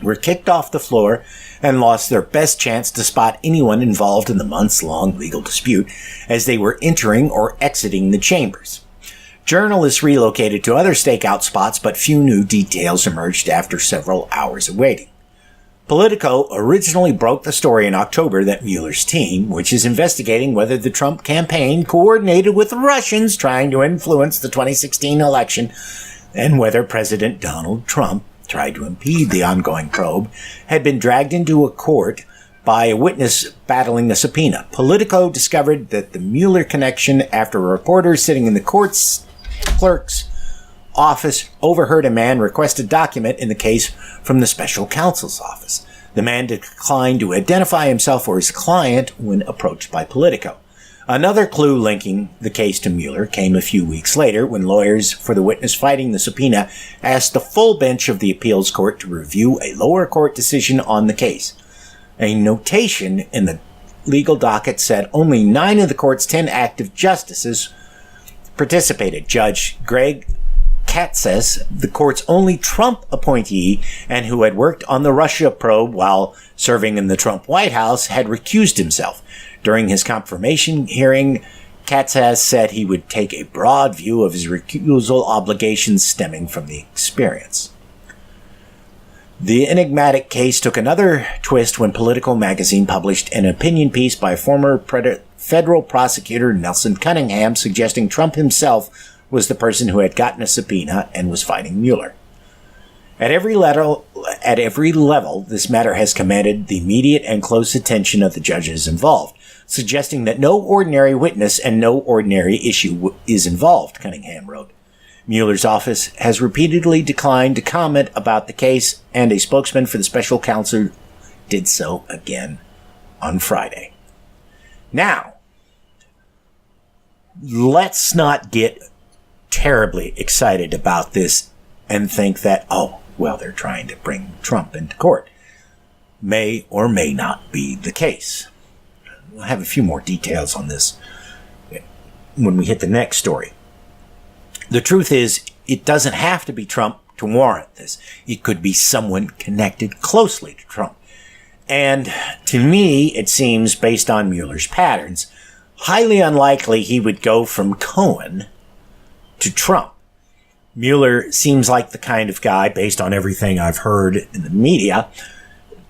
were kicked off the floor and lost their best chance to spot anyone involved in the months-long legal dispute as they were entering or exiting the chambers. Journalists relocated to other stakeout spots, but few new details emerged after several hours of waiting. Politico originally broke the story in October that Mueller's team, which is investigating whether the Trump campaign coordinated with the Russians trying to influence the 2016 election and whether President Donald Trump tried to impede the ongoing probe, had been dragged into a court by a witness battling a subpoena. Politico discovered that the Mueller connection after a reporter sitting in the court's clerk's office overheard a man request a document in the case from the special counsel's office. The man declined to identify himself or his client when approached by Politico. Another clue linking the case to Mueller came a few weeks later when lawyers for the witness fighting the subpoena asked the full bench of the appeals court to review a lower court decision on the case. A notation in the legal docket said only 9 of the court's 10 active justices participated. Judge Greg Katzes, the court's only Trump appointee and who had worked on the Russia probe while serving in the Trump White House, had recused himself. During his confirmation hearing, Katzes said he would take a broad view of his recusal obligations stemming from the experience. The enigmatic case took another twist when Politico magazine published an opinion piece by former federal prosecutor Nelson Cunningham suggesting Trump himself was the person who had gotten a subpoena and was fighting Mueller. At every level, this matter has commanded the immediate and close attention of the judges involved, suggesting that no ordinary witness and no ordinary issue is involved, Cunningham wrote. Mueller's office has repeatedly declined to comment about the case, and a spokesman for the special counsel did so again on Friday. Now, let's not get terribly excited about this and think that, oh, well, they're trying to bring Trump into court. May or may not be the case. We'll have a few more details on this when we hit the next story. The truth is, it doesn't have to be Trump to warrant this. It could be someone connected closely to Trump. And to me, it seems, based on Mueller's patterns, highly unlikely he would go from Cohen to Trump. Mueller seems like the kind of guy, based on everything I've heard in the media,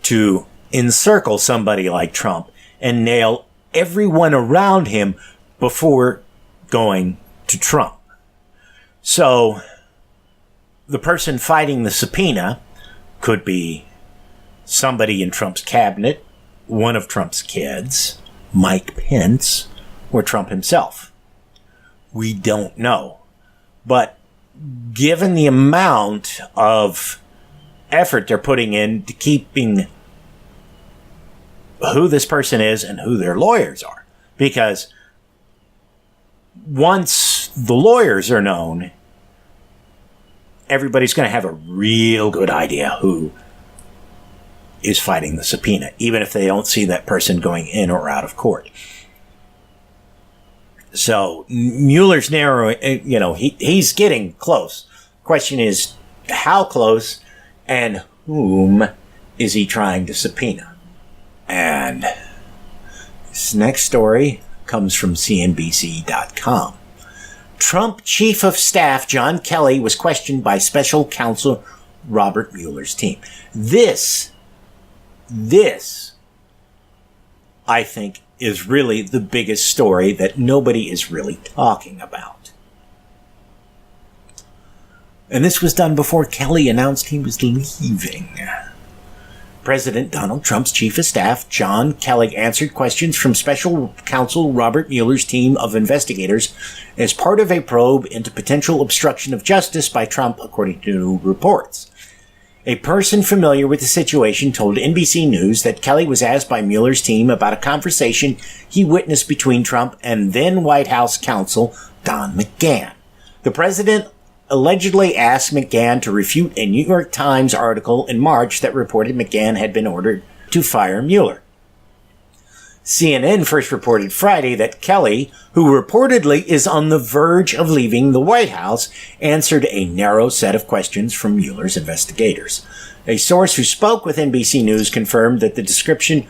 to encircle somebody like Trump and nail everyone around him before going to Trump. So, the person fighting the subpoena could be somebody in Trump's cabinet, one of Trump's kids, Mike Pence, or Trump himself. We don't know. But given the amount of effort they're putting into keeping who this person is and who their lawyers are, because once the lawyers are known, everybody's going to have a real good idea who is fighting the subpoena, even if they don't see that person going in or out of court. So Mueller's narrowing, he's getting close. Question is, how close and whom is he trying to subpoena? And this next story comes from CNBC.com. Trump Chief of Staff John Kelly was questioned by special counsel Robert Mueller's team. This, I think, is really the biggest story that nobody is really talking about. And this was done before Kelly announced he was leaving. President Donald Trump's chief of staff, John Kelly, answered questions from special counsel Robert Mueller's team of investigators as part of a probe into potential obstruction of justice by Trump, according to reports. A person familiar with the situation told NBC News that Kelly was asked by Mueller's team about a conversation he witnessed between Trump and then White House counsel Don McGahn. The president allegedly asked McGahn to refute a New York Times article in March that reported McGahn had been ordered to fire Mueller. CNN first reported Friday that Kelly, who reportedly is on the verge of leaving the White House, answered a narrow set of questions from Mueller's investigators. A source who spoke with NBC News confirmed that the description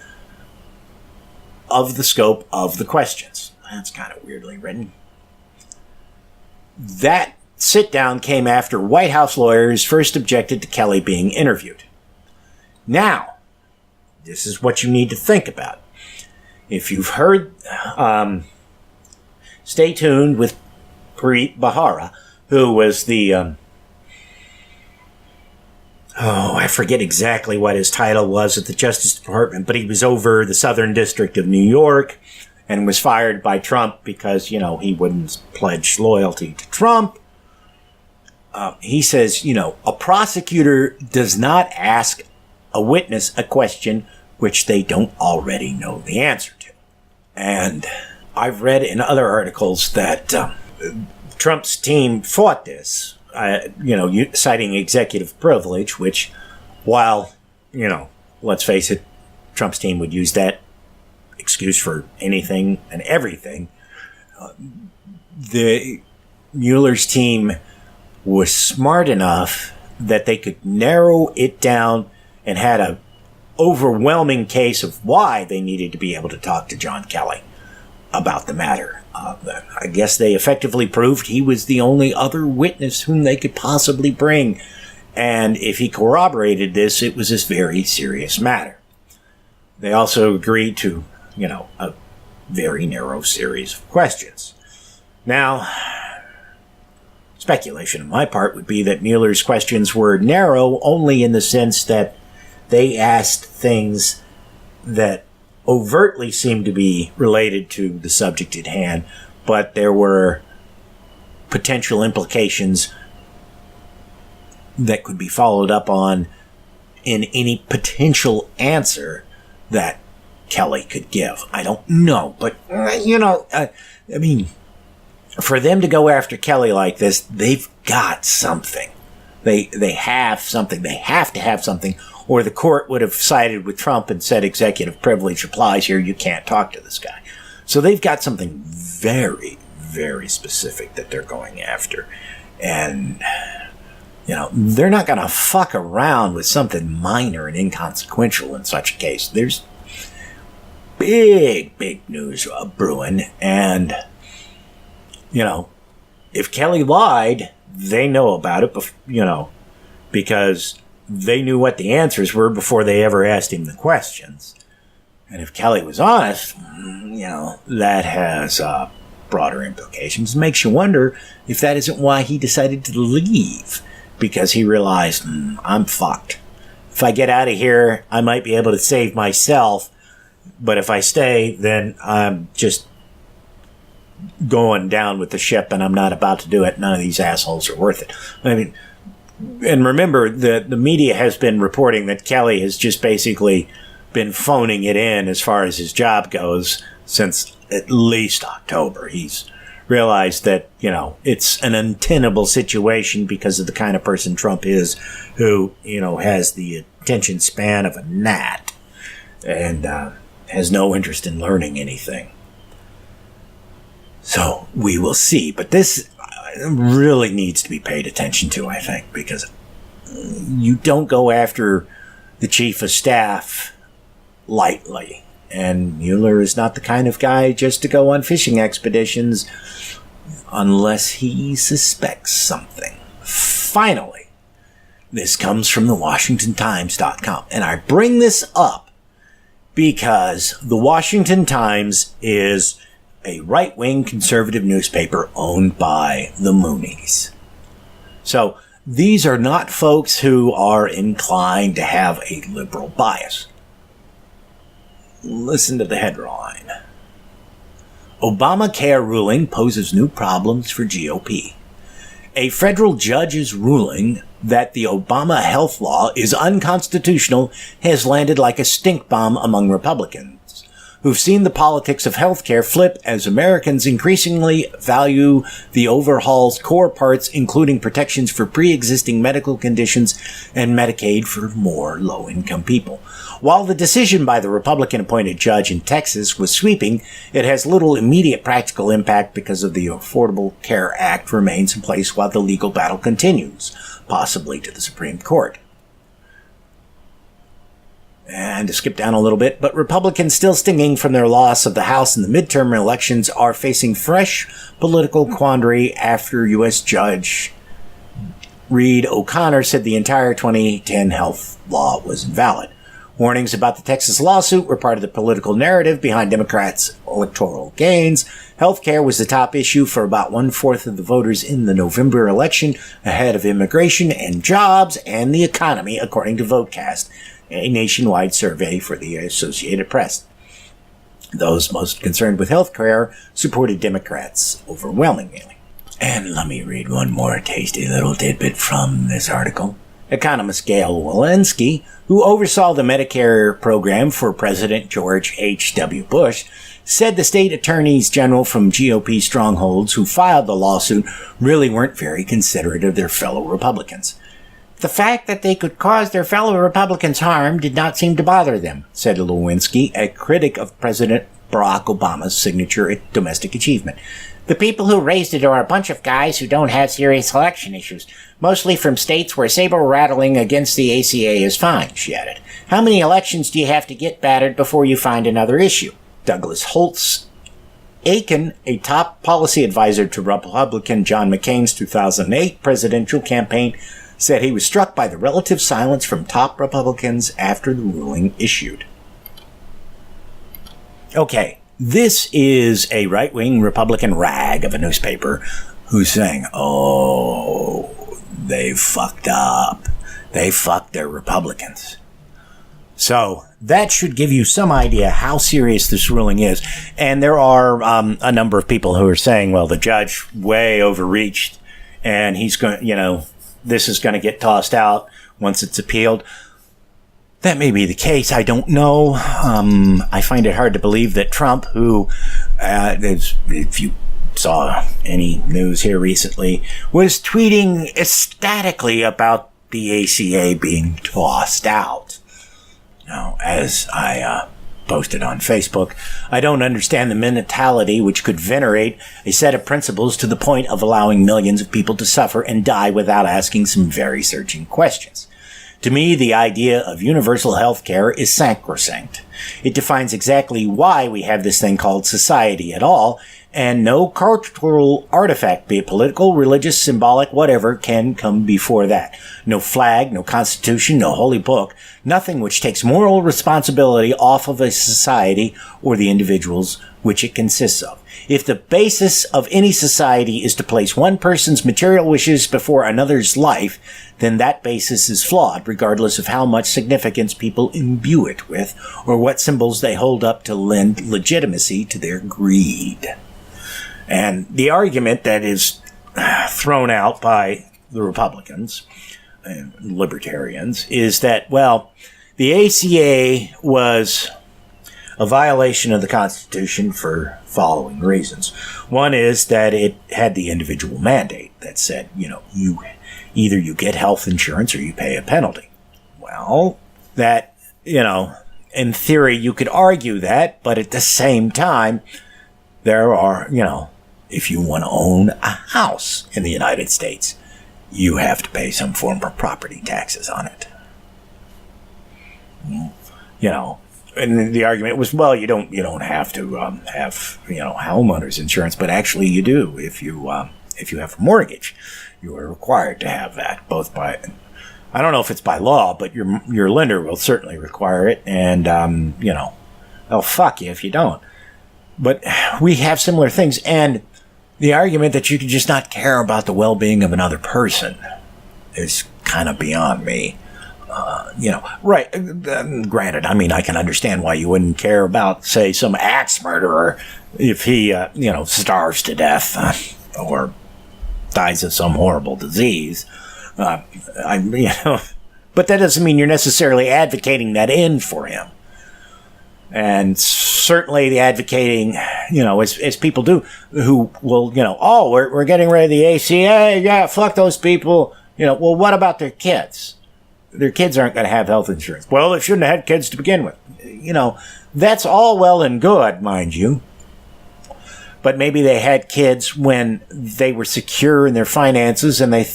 of the scope of the questions. That's kind of weirdly written. That sit-down came after White House lawyers first objected to Kelly being interviewed. Now, this is what you need to think about. If you've heard, stay tuned with Preet Bharara, who was the, I forget exactly what his title was at the Justice Department, but he was over the Southern District of New York and was fired by Trump because, he wouldn't pledge loyalty to Trump. He says, a prosecutor does not ask a witness a question which they don't already know the answer to. And I've read in other articles that Trump's team fought this, citing executive privilege, which, while, let's face it, Trump's team would use that excuse for anything and everything. The Mueller's team was smart enough that they could narrow it down and had a overwhelming case of why they needed to be able to talk to John Kelly about the matter. I guess they effectively proved he was the only other witness whom they could possibly bring. And if he corroborated this, it was a very serious matter. They also agreed to, a very narrow series of questions. Now, speculation on my part would be that Mueller's questions were narrow only in the sense that they asked things that overtly seemed to be related to the subject at hand, but there were potential implications that could be followed up on in any potential answer that Kelly could give. I don't know, but, for them to go after Kelly like this, they've got something. They have something. They have to have something, or the court would have sided with Trump and said executive privilege applies here. You can't talk to this guy. So they've got something very, very specific that they're going after. And, they're not going to fuck around with something minor and inconsequential in such a case. There's big news brewing. And, if Kelly lied, they know about it, because they knew what the answers were before they ever asked him the questions. And if Kelly was honest, that has broader implications. It makes you wonder if that isn't why he decided to leave, because he realized, I'm fucked. If I get out of here, I might be able to save myself, but if I stay, then I'm just going down with the ship, and I'm not about to do it. None of these assholes are worth it. And remember, the media has been reporting that Kelly has just basically been phoning it in as far as his job goes since at least October. He's realized that, it's an untenable situation because of the kind of person Trump is, who, has the attention span of a gnat and has no interest in learning anything. So we will see. But this really needs to be paid attention to, I think, because you don't go after the chief of staff lightly. And Mueller is not the kind of guy just to go on fishing expeditions unless he suspects something. Finally, This comes from the WashingtonTimes.com. And I bring this up because the Washington Times is a right-wing conservative newspaper owned by the Moonies. So these are not folks who are inclined to have a liberal bias. Listen to the headline. Obamacare ruling poses new problems for GOP. A federal judge's ruling that the Obama health law is unconstitutional has landed like a stink bomb among Republicans, who've seen the politics of healthcare flip as Americans increasingly value the overhaul's core parts, including protections for pre-existing medical conditions and Medicaid for more low-income people. While the decision by the Republican-appointed judge in Texas was sweeping, it has little immediate practical impact because of the Affordable Care Act remains in place while the legal battle continues, possibly to the Supreme Court. And to skip down a little bit, but Republicans still stinging from their loss of the House in the midterm elections are facing fresh political quandary after U.S. Judge Reed O'Connor said the entire 2010 health law was invalid. Warnings about the Texas lawsuit were part of the political narrative behind Democrats' electoral gains. Healthcare was the top issue for about 1/4 of the voters in the November election, ahead of immigration and jobs and the economy, according to VoteCast, a nationwide survey for the Associated Press. Those most concerned with healthcare supported Democrats overwhelmingly. And let me read one more tasty little tidbit from this article. Economist Gail Walensky, who oversaw the Medicare program for President George H.W. Bush, said the state attorneys general from GOP strongholds who filed the lawsuit really weren't very considerate of their fellow Republicans. The fact that they could cause their fellow Republicans harm did not seem to bother them, said Lewinsky, a critic of President Barack Obama's signature domestic achievement. The people who raised it are a bunch of guys who don't have serious election issues, mostly from states where saber-rattling against the ACA is fine, she added. How many elections do you have to get battered before you find another issue? Douglas Holtz Aiken, a top policy advisor to Republican John McCain's 2008 presidential campaign, said he was struck by the relative silence from top Republicans after the ruling issued. Okay, this is a right-wing Republican rag of a newspaper who's saying, oh, they fucked up. They fucked their Republicans. So that should give you some idea how serious this ruling is. And there are a number of people who are saying, well, the judge way overreached and he's going, this is going to get tossed out once it's appealed. That may be the case. I don't know. I find it hard to believe that Trump, who, if you saw any news here recently, was tweeting ecstatically about the ACA being tossed out. Now, as I posted on Facebook, I don't understand the mentality which could venerate a set of principles to the point of allowing millions of people to suffer and die without asking some very searching questions. To me, the idea of universal health care is sacrosanct. It defines exactly why we have this thing called society at all, and no cultural artifact, be it political, religious, symbolic, whatever, can come before that. No flag, no constitution, no holy book, nothing which takes moral responsibility off of a society or the individuals which it consists of. If the basis of any society is to place one person's material wishes before another's life, then that basis is flawed, regardless of how much significance people imbue it with, or what symbols they hold up to lend legitimacy to their greed. And the argument that is thrown out by the Republicans and libertarians is that, well, the ACA was a violation of the Constitution for following reasons. One is that it had the individual mandate that said, you either you get health insurance or you pay a penalty. Well, that, in theory you could argue that, but at the same time, there are, if you want to own a house in the United States, you have to pay some form of property taxes on it. And the argument was, well, you don't have to have homeowners insurance, but actually you do. If you have a mortgage, you are required to have that, both by I don't know if it's by law, but your lender will certainly require it, and they'll fuck you if you don't. But we have similar things, and the argument that you can just not care about the well-being of another person is kind of beyond me. Right. Granted, I mean, I can understand why you wouldn't care about, say, some axe murderer if he, starves to death or dies of some horrible disease. But that doesn't mean you're necessarily advocating that end for him. And certainly the advocating, as people do, who will, we're getting rid of the ACA, yeah, fuck those people. Well, what about their kids? Their kids aren't going to have health insurance. Well, they shouldn't have had kids to begin with. That's all well and good, mind you. But maybe they had kids when they were secure in their finances and they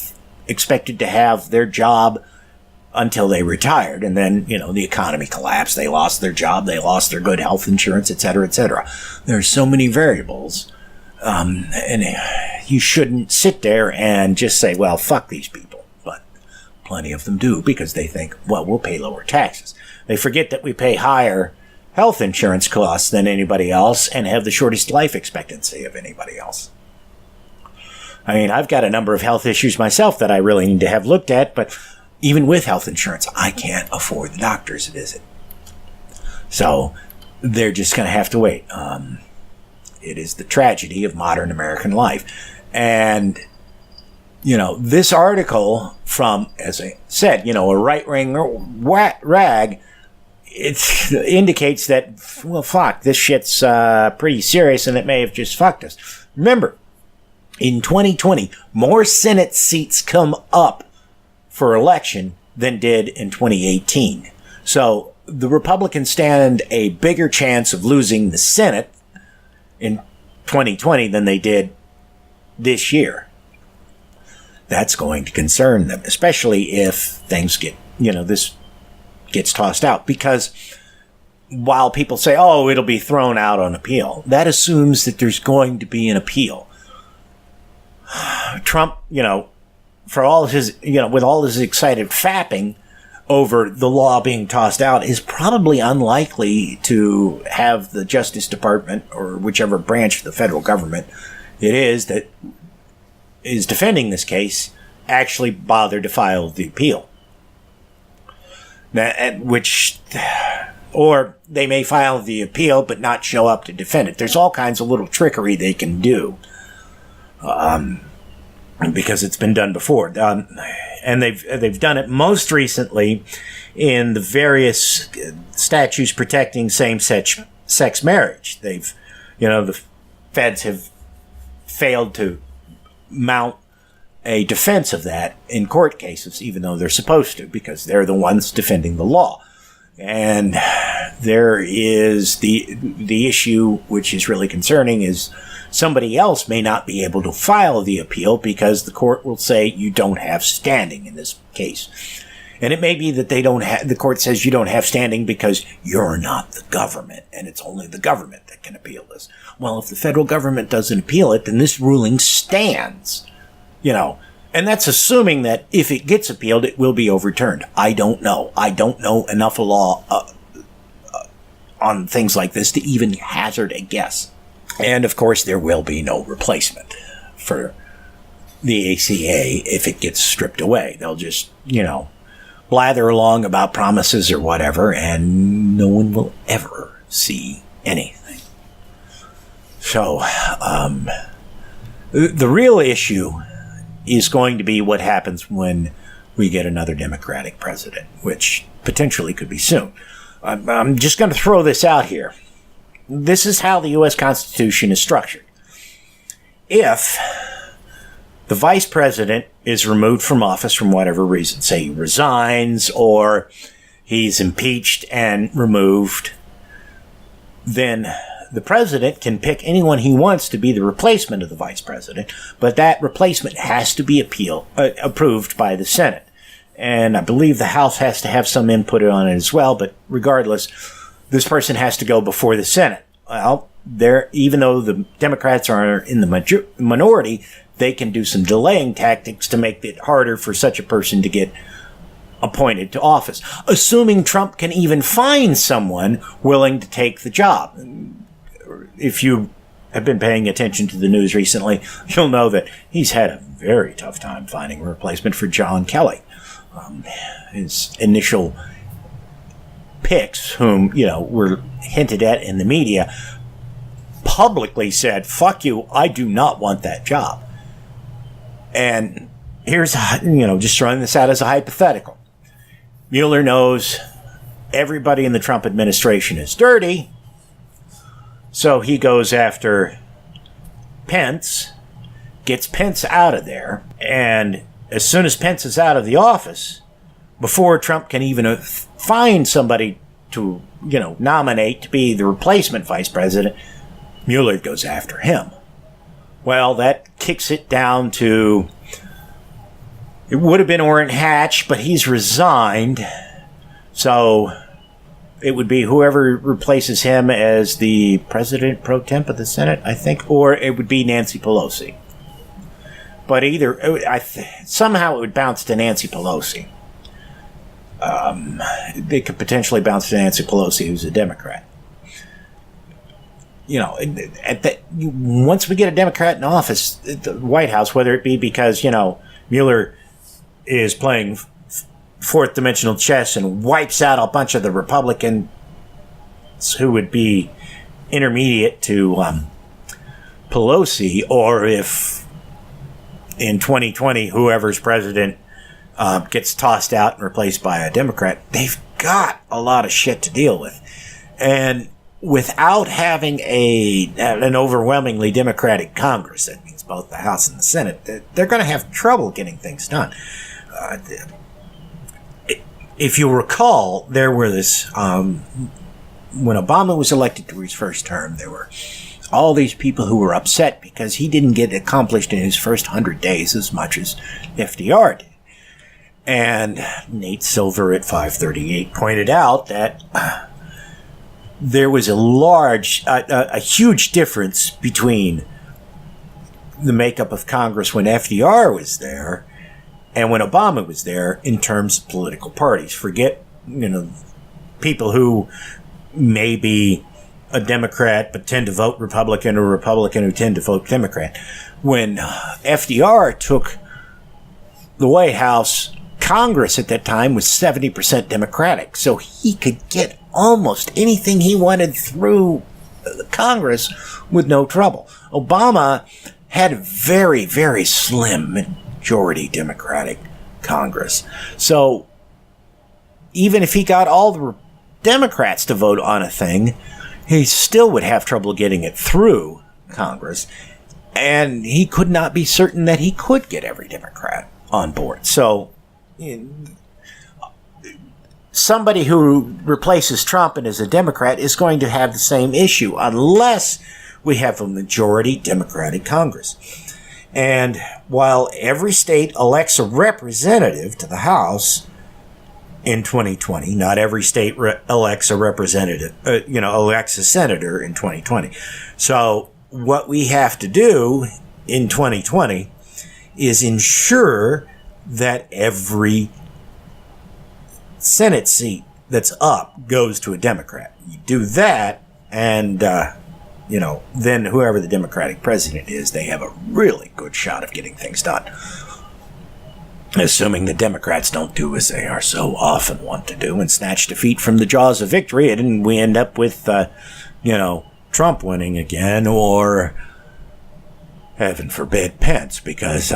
expected to have their job until they retired. And then, the economy collapsed. They lost their job. They lost their good health insurance, et cetera, et cetera. There's so many variables. And you shouldn't sit there and just say, well, fuck these people. Plenty of them do, because they think, well, we'll pay lower taxes. They forget that we pay higher health insurance costs than anybody else and have the shortest life expectancy of anybody else. I mean, I've got a number of health issues myself that I really need to have looked at, but even with health insurance, I can't afford the doctor's visit. So they're just going to have to wait. It is the tragedy of modern American life. And this article from, as I said, a right-wing rag, it indicates that, well, fuck, this shit's pretty serious and it may have just fucked us. Remember, in 2020, more Senate seats come up for election than did in 2018. So the Republicans stand a bigger chance of losing the Senate in 2020 than they did this year. That's going to concern them, especially if things get, this gets tossed out. Because while people say, oh, it'll be thrown out on appeal, that assumes that there's going to be an appeal. Trump, for all his, with all his excited fapping over the law being tossed out, is probably unlikely to have the Justice Department or whichever branch of the federal government it is that is defending this case actually bothered to file the appeal. Or they may file the appeal but not show up to defend it. There's all kinds of little trickery they can do because it's been done before. And they've done it most recently in the various statutes protecting same-sex marriage. The feds have failed to mount a defense of that in court cases, even though they're supposed to, because they're the ones defending the law. And there is the issue, which is really concerning, is somebody else may not be able to file the appeal because the court will say you don't have standing in this case. And it may be that the court says you don't have standing because you're not the government, and it's only the government that can appeal this. Well, if the federal government doesn't appeal it, then this ruling stands, and that's assuming that if it gets appealed, it will be overturned. I don't know. I don't know enough of law on things like this to even hazard a guess. And of course, there will be no replacement for the ACA if it gets stripped away. They'll just, blather along about promises or whatever, and no one will ever see anything. So, the real issue is going to be what happens when we get another Democratic president, which potentially could be soon. I'm just going to throw this out here. This is how the U.S. Constitution is structured. If the vice president is removed from office from whatever reason, say he resigns or he's impeached and removed, then the president can pick anyone he wants to be the replacement of the vice president, but that replacement has to be approved by the Senate. And I believe the House has to have some input on it as well, but regardless, this person has to go before the Senate. Well, even though the Democrats are in the minority, they can do some delaying tactics to make it harder for such a person to get appointed to office, assuming Trump can even find someone willing to take the job. If you have been paying attention to the news recently, you'll know that he's had a very tough time finding a replacement for John Kelly. His initial picks, whom, were hinted at in the media, publicly said, fuck you, I do not want that job. And here's, just throwing this out as a hypothetical. Mueller knows everybody in the Trump administration is dirty, so he goes after Pence, gets Pence out of there, and as soon as Pence is out of the office, before Trump can even find somebody to, nominate to be the replacement vice president, Mueller goes after him. Well, that kicks it down to, it would have been Orrin Hatch, but he's resigned. So it would be whoever replaces him as the president pro temp of the Senate, I think, or it would be Nancy Pelosi. But somehow it would bounce to Nancy Pelosi. They could potentially bounce to Nancy Pelosi, who's a Democrat. Once we get a Democrat in office at the White House, whether it be because, Mueller is playing fourth dimensional chess and wipes out a bunch of the Republicans who would be intermediate to Pelosi, or if in 2020 whoever's president gets tossed out and replaced by a Democrat, they've got a lot of shit to deal with. And without having an overwhelmingly Democratic Congress, that means both the House and the Senate, they're going to have trouble getting things done. If you recall, there were when Obama was elected to his first term, there were all these people who were upset because he didn't get accomplished in his first 100 days as much as FDR did. And Nate Silver at 538 pointed out that there was a huge difference between the makeup of Congress when FDR was there and when Obama was there in terms of political parties. Forget, people who may be a Democrat but tend to vote Republican, or Republican who tend to vote Democrat. When FDR took the White House, Congress at that time was 70% Democratic, so he could get almost anything he wanted through Congress with no trouble. Obama had a very, very slim majority Democratic Congress. So even if he got all the Democrats to vote on a thing, he still would have trouble getting it through Congress. And he could not be certain that he could get every Democrat on board. So somebody who replaces Trump and is a Democrat is going to have the same issue unless we have a majority Democratic Congress. And while every state elects a representative to the House in 2020, not every state elects a representative, elects a senator in 2020. So what we have to do in 2020 is ensure that every Senate seat that's up goes to a Democrat. You do that, and then whoever the Democratic president is, they have a really good shot of getting things done. Assuming the Democrats don't do as they are so often want to do and snatch defeat from the jaws of victory, and we end up with, Trump winning again, or, heaven forbid, Pence, because,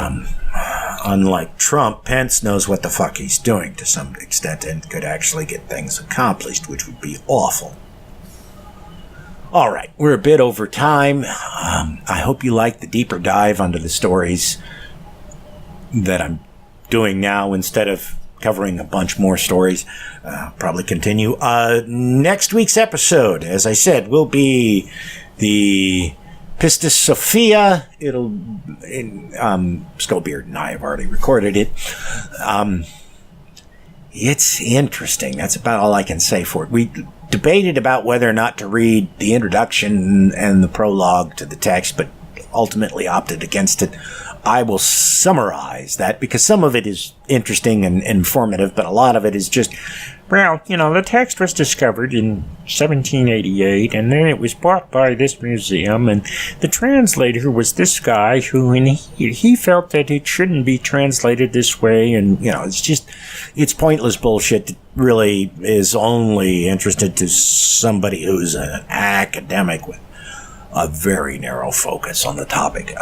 unlike Trump, Pence knows what the fuck he's doing to some extent and could actually get things accomplished, which would be awful. All right, we're a bit over time. I hope you like the deeper dive onto the stories that I'm doing now instead of covering a bunch more stories. Probably continue. Next week's episode, as I said, will be the Pistis Sophia. Skullbeard and I have already recorded it. It's interesting. That's about all I can say for it. We debated about whether or not to read the introduction and the prologue to the text, but ultimately opted against it. I will summarize that because some of it is interesting and informative, but a lot of it is just, well, the text was discovered in 1788, and then it was bought by this museum, and the translator was this guy and he felt that it shouldn't be translated this way, and, it's pointless bullshit that really is only interested to somebody who's an academic with a very narrow focus on the topic.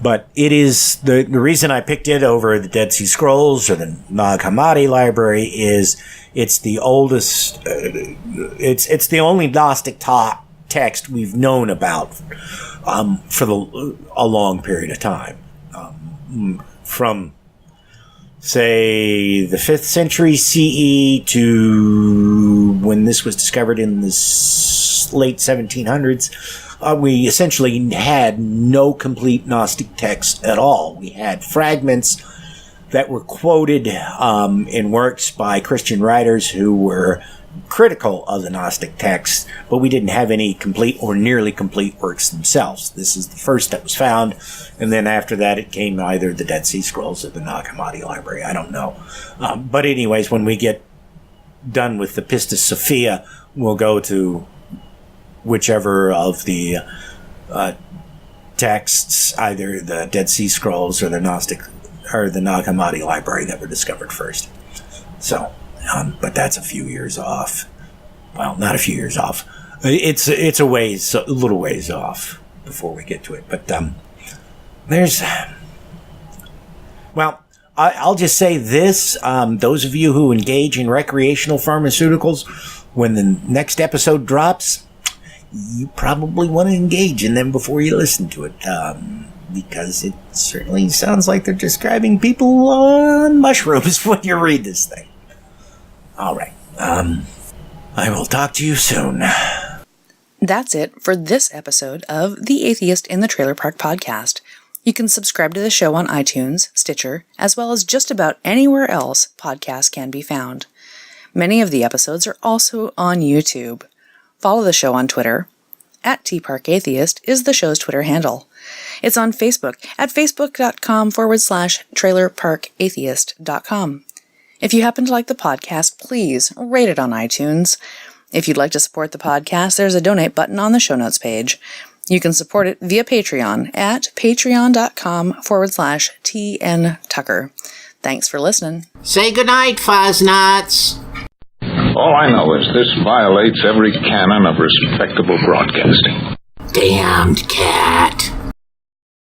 But it is the reason I picked it over the Dead Sea Scrolls or the Nag Hammadi Library is it's the oldest, it's the only Gnostic text we've known about for a long period of time, from say the 5th century CE to when this was discovered in the late 1700s. We essentially had no complete Gnostic text at all. We had fragments that were quoted in works by Christian writers who were critical of the Gnostic text, but we didn't have any complete or nearly complete works themselves. This is the first that was found, and then after that it came either the Dead Sea Scrolls or the Nag Hammadi Library. I don't know. But anyways, when we get done with the Pistis Sophia, we'll go to whichever of the texts, either the Dead Sea Scrolls or the Gnostic or the Nag Hammadi Library that were discovered first. So, but that's a few years off. Well, not a few years off. It's a little ways off before we get to it. But I'll just say this: those of you who engage in recreational pharmaceuticals, when the next episode drops, you probably want to engage in them before you listen to it, because it certainly sounds like they're describing people on mushrooms when you read this thing. All right. I will talk to you soon. That's it for this episode of The Atheist in the Trailer Park Podcast. You can subscribe to the show on iTunes, Stitcher, as well as just about anywhere else podcasts can be found. Many of the episodes are also on YouTube. Follow the show on Twitter. @TParkAtheist is the show's Twitter handle. It's on Facebook at facebook.com/trailerparkatheist.com. If you happen to like the podcast, please rate it on iTunes. If you'd like to support the podcast, there's a donate button on the show notes page. You can support it via Patreon at patreon.com/TNTucker. Thanks for listening. Say goodnight, Fuzz-Nuts. All I know is this violates every canon of respectable broadcasting. Damned cat.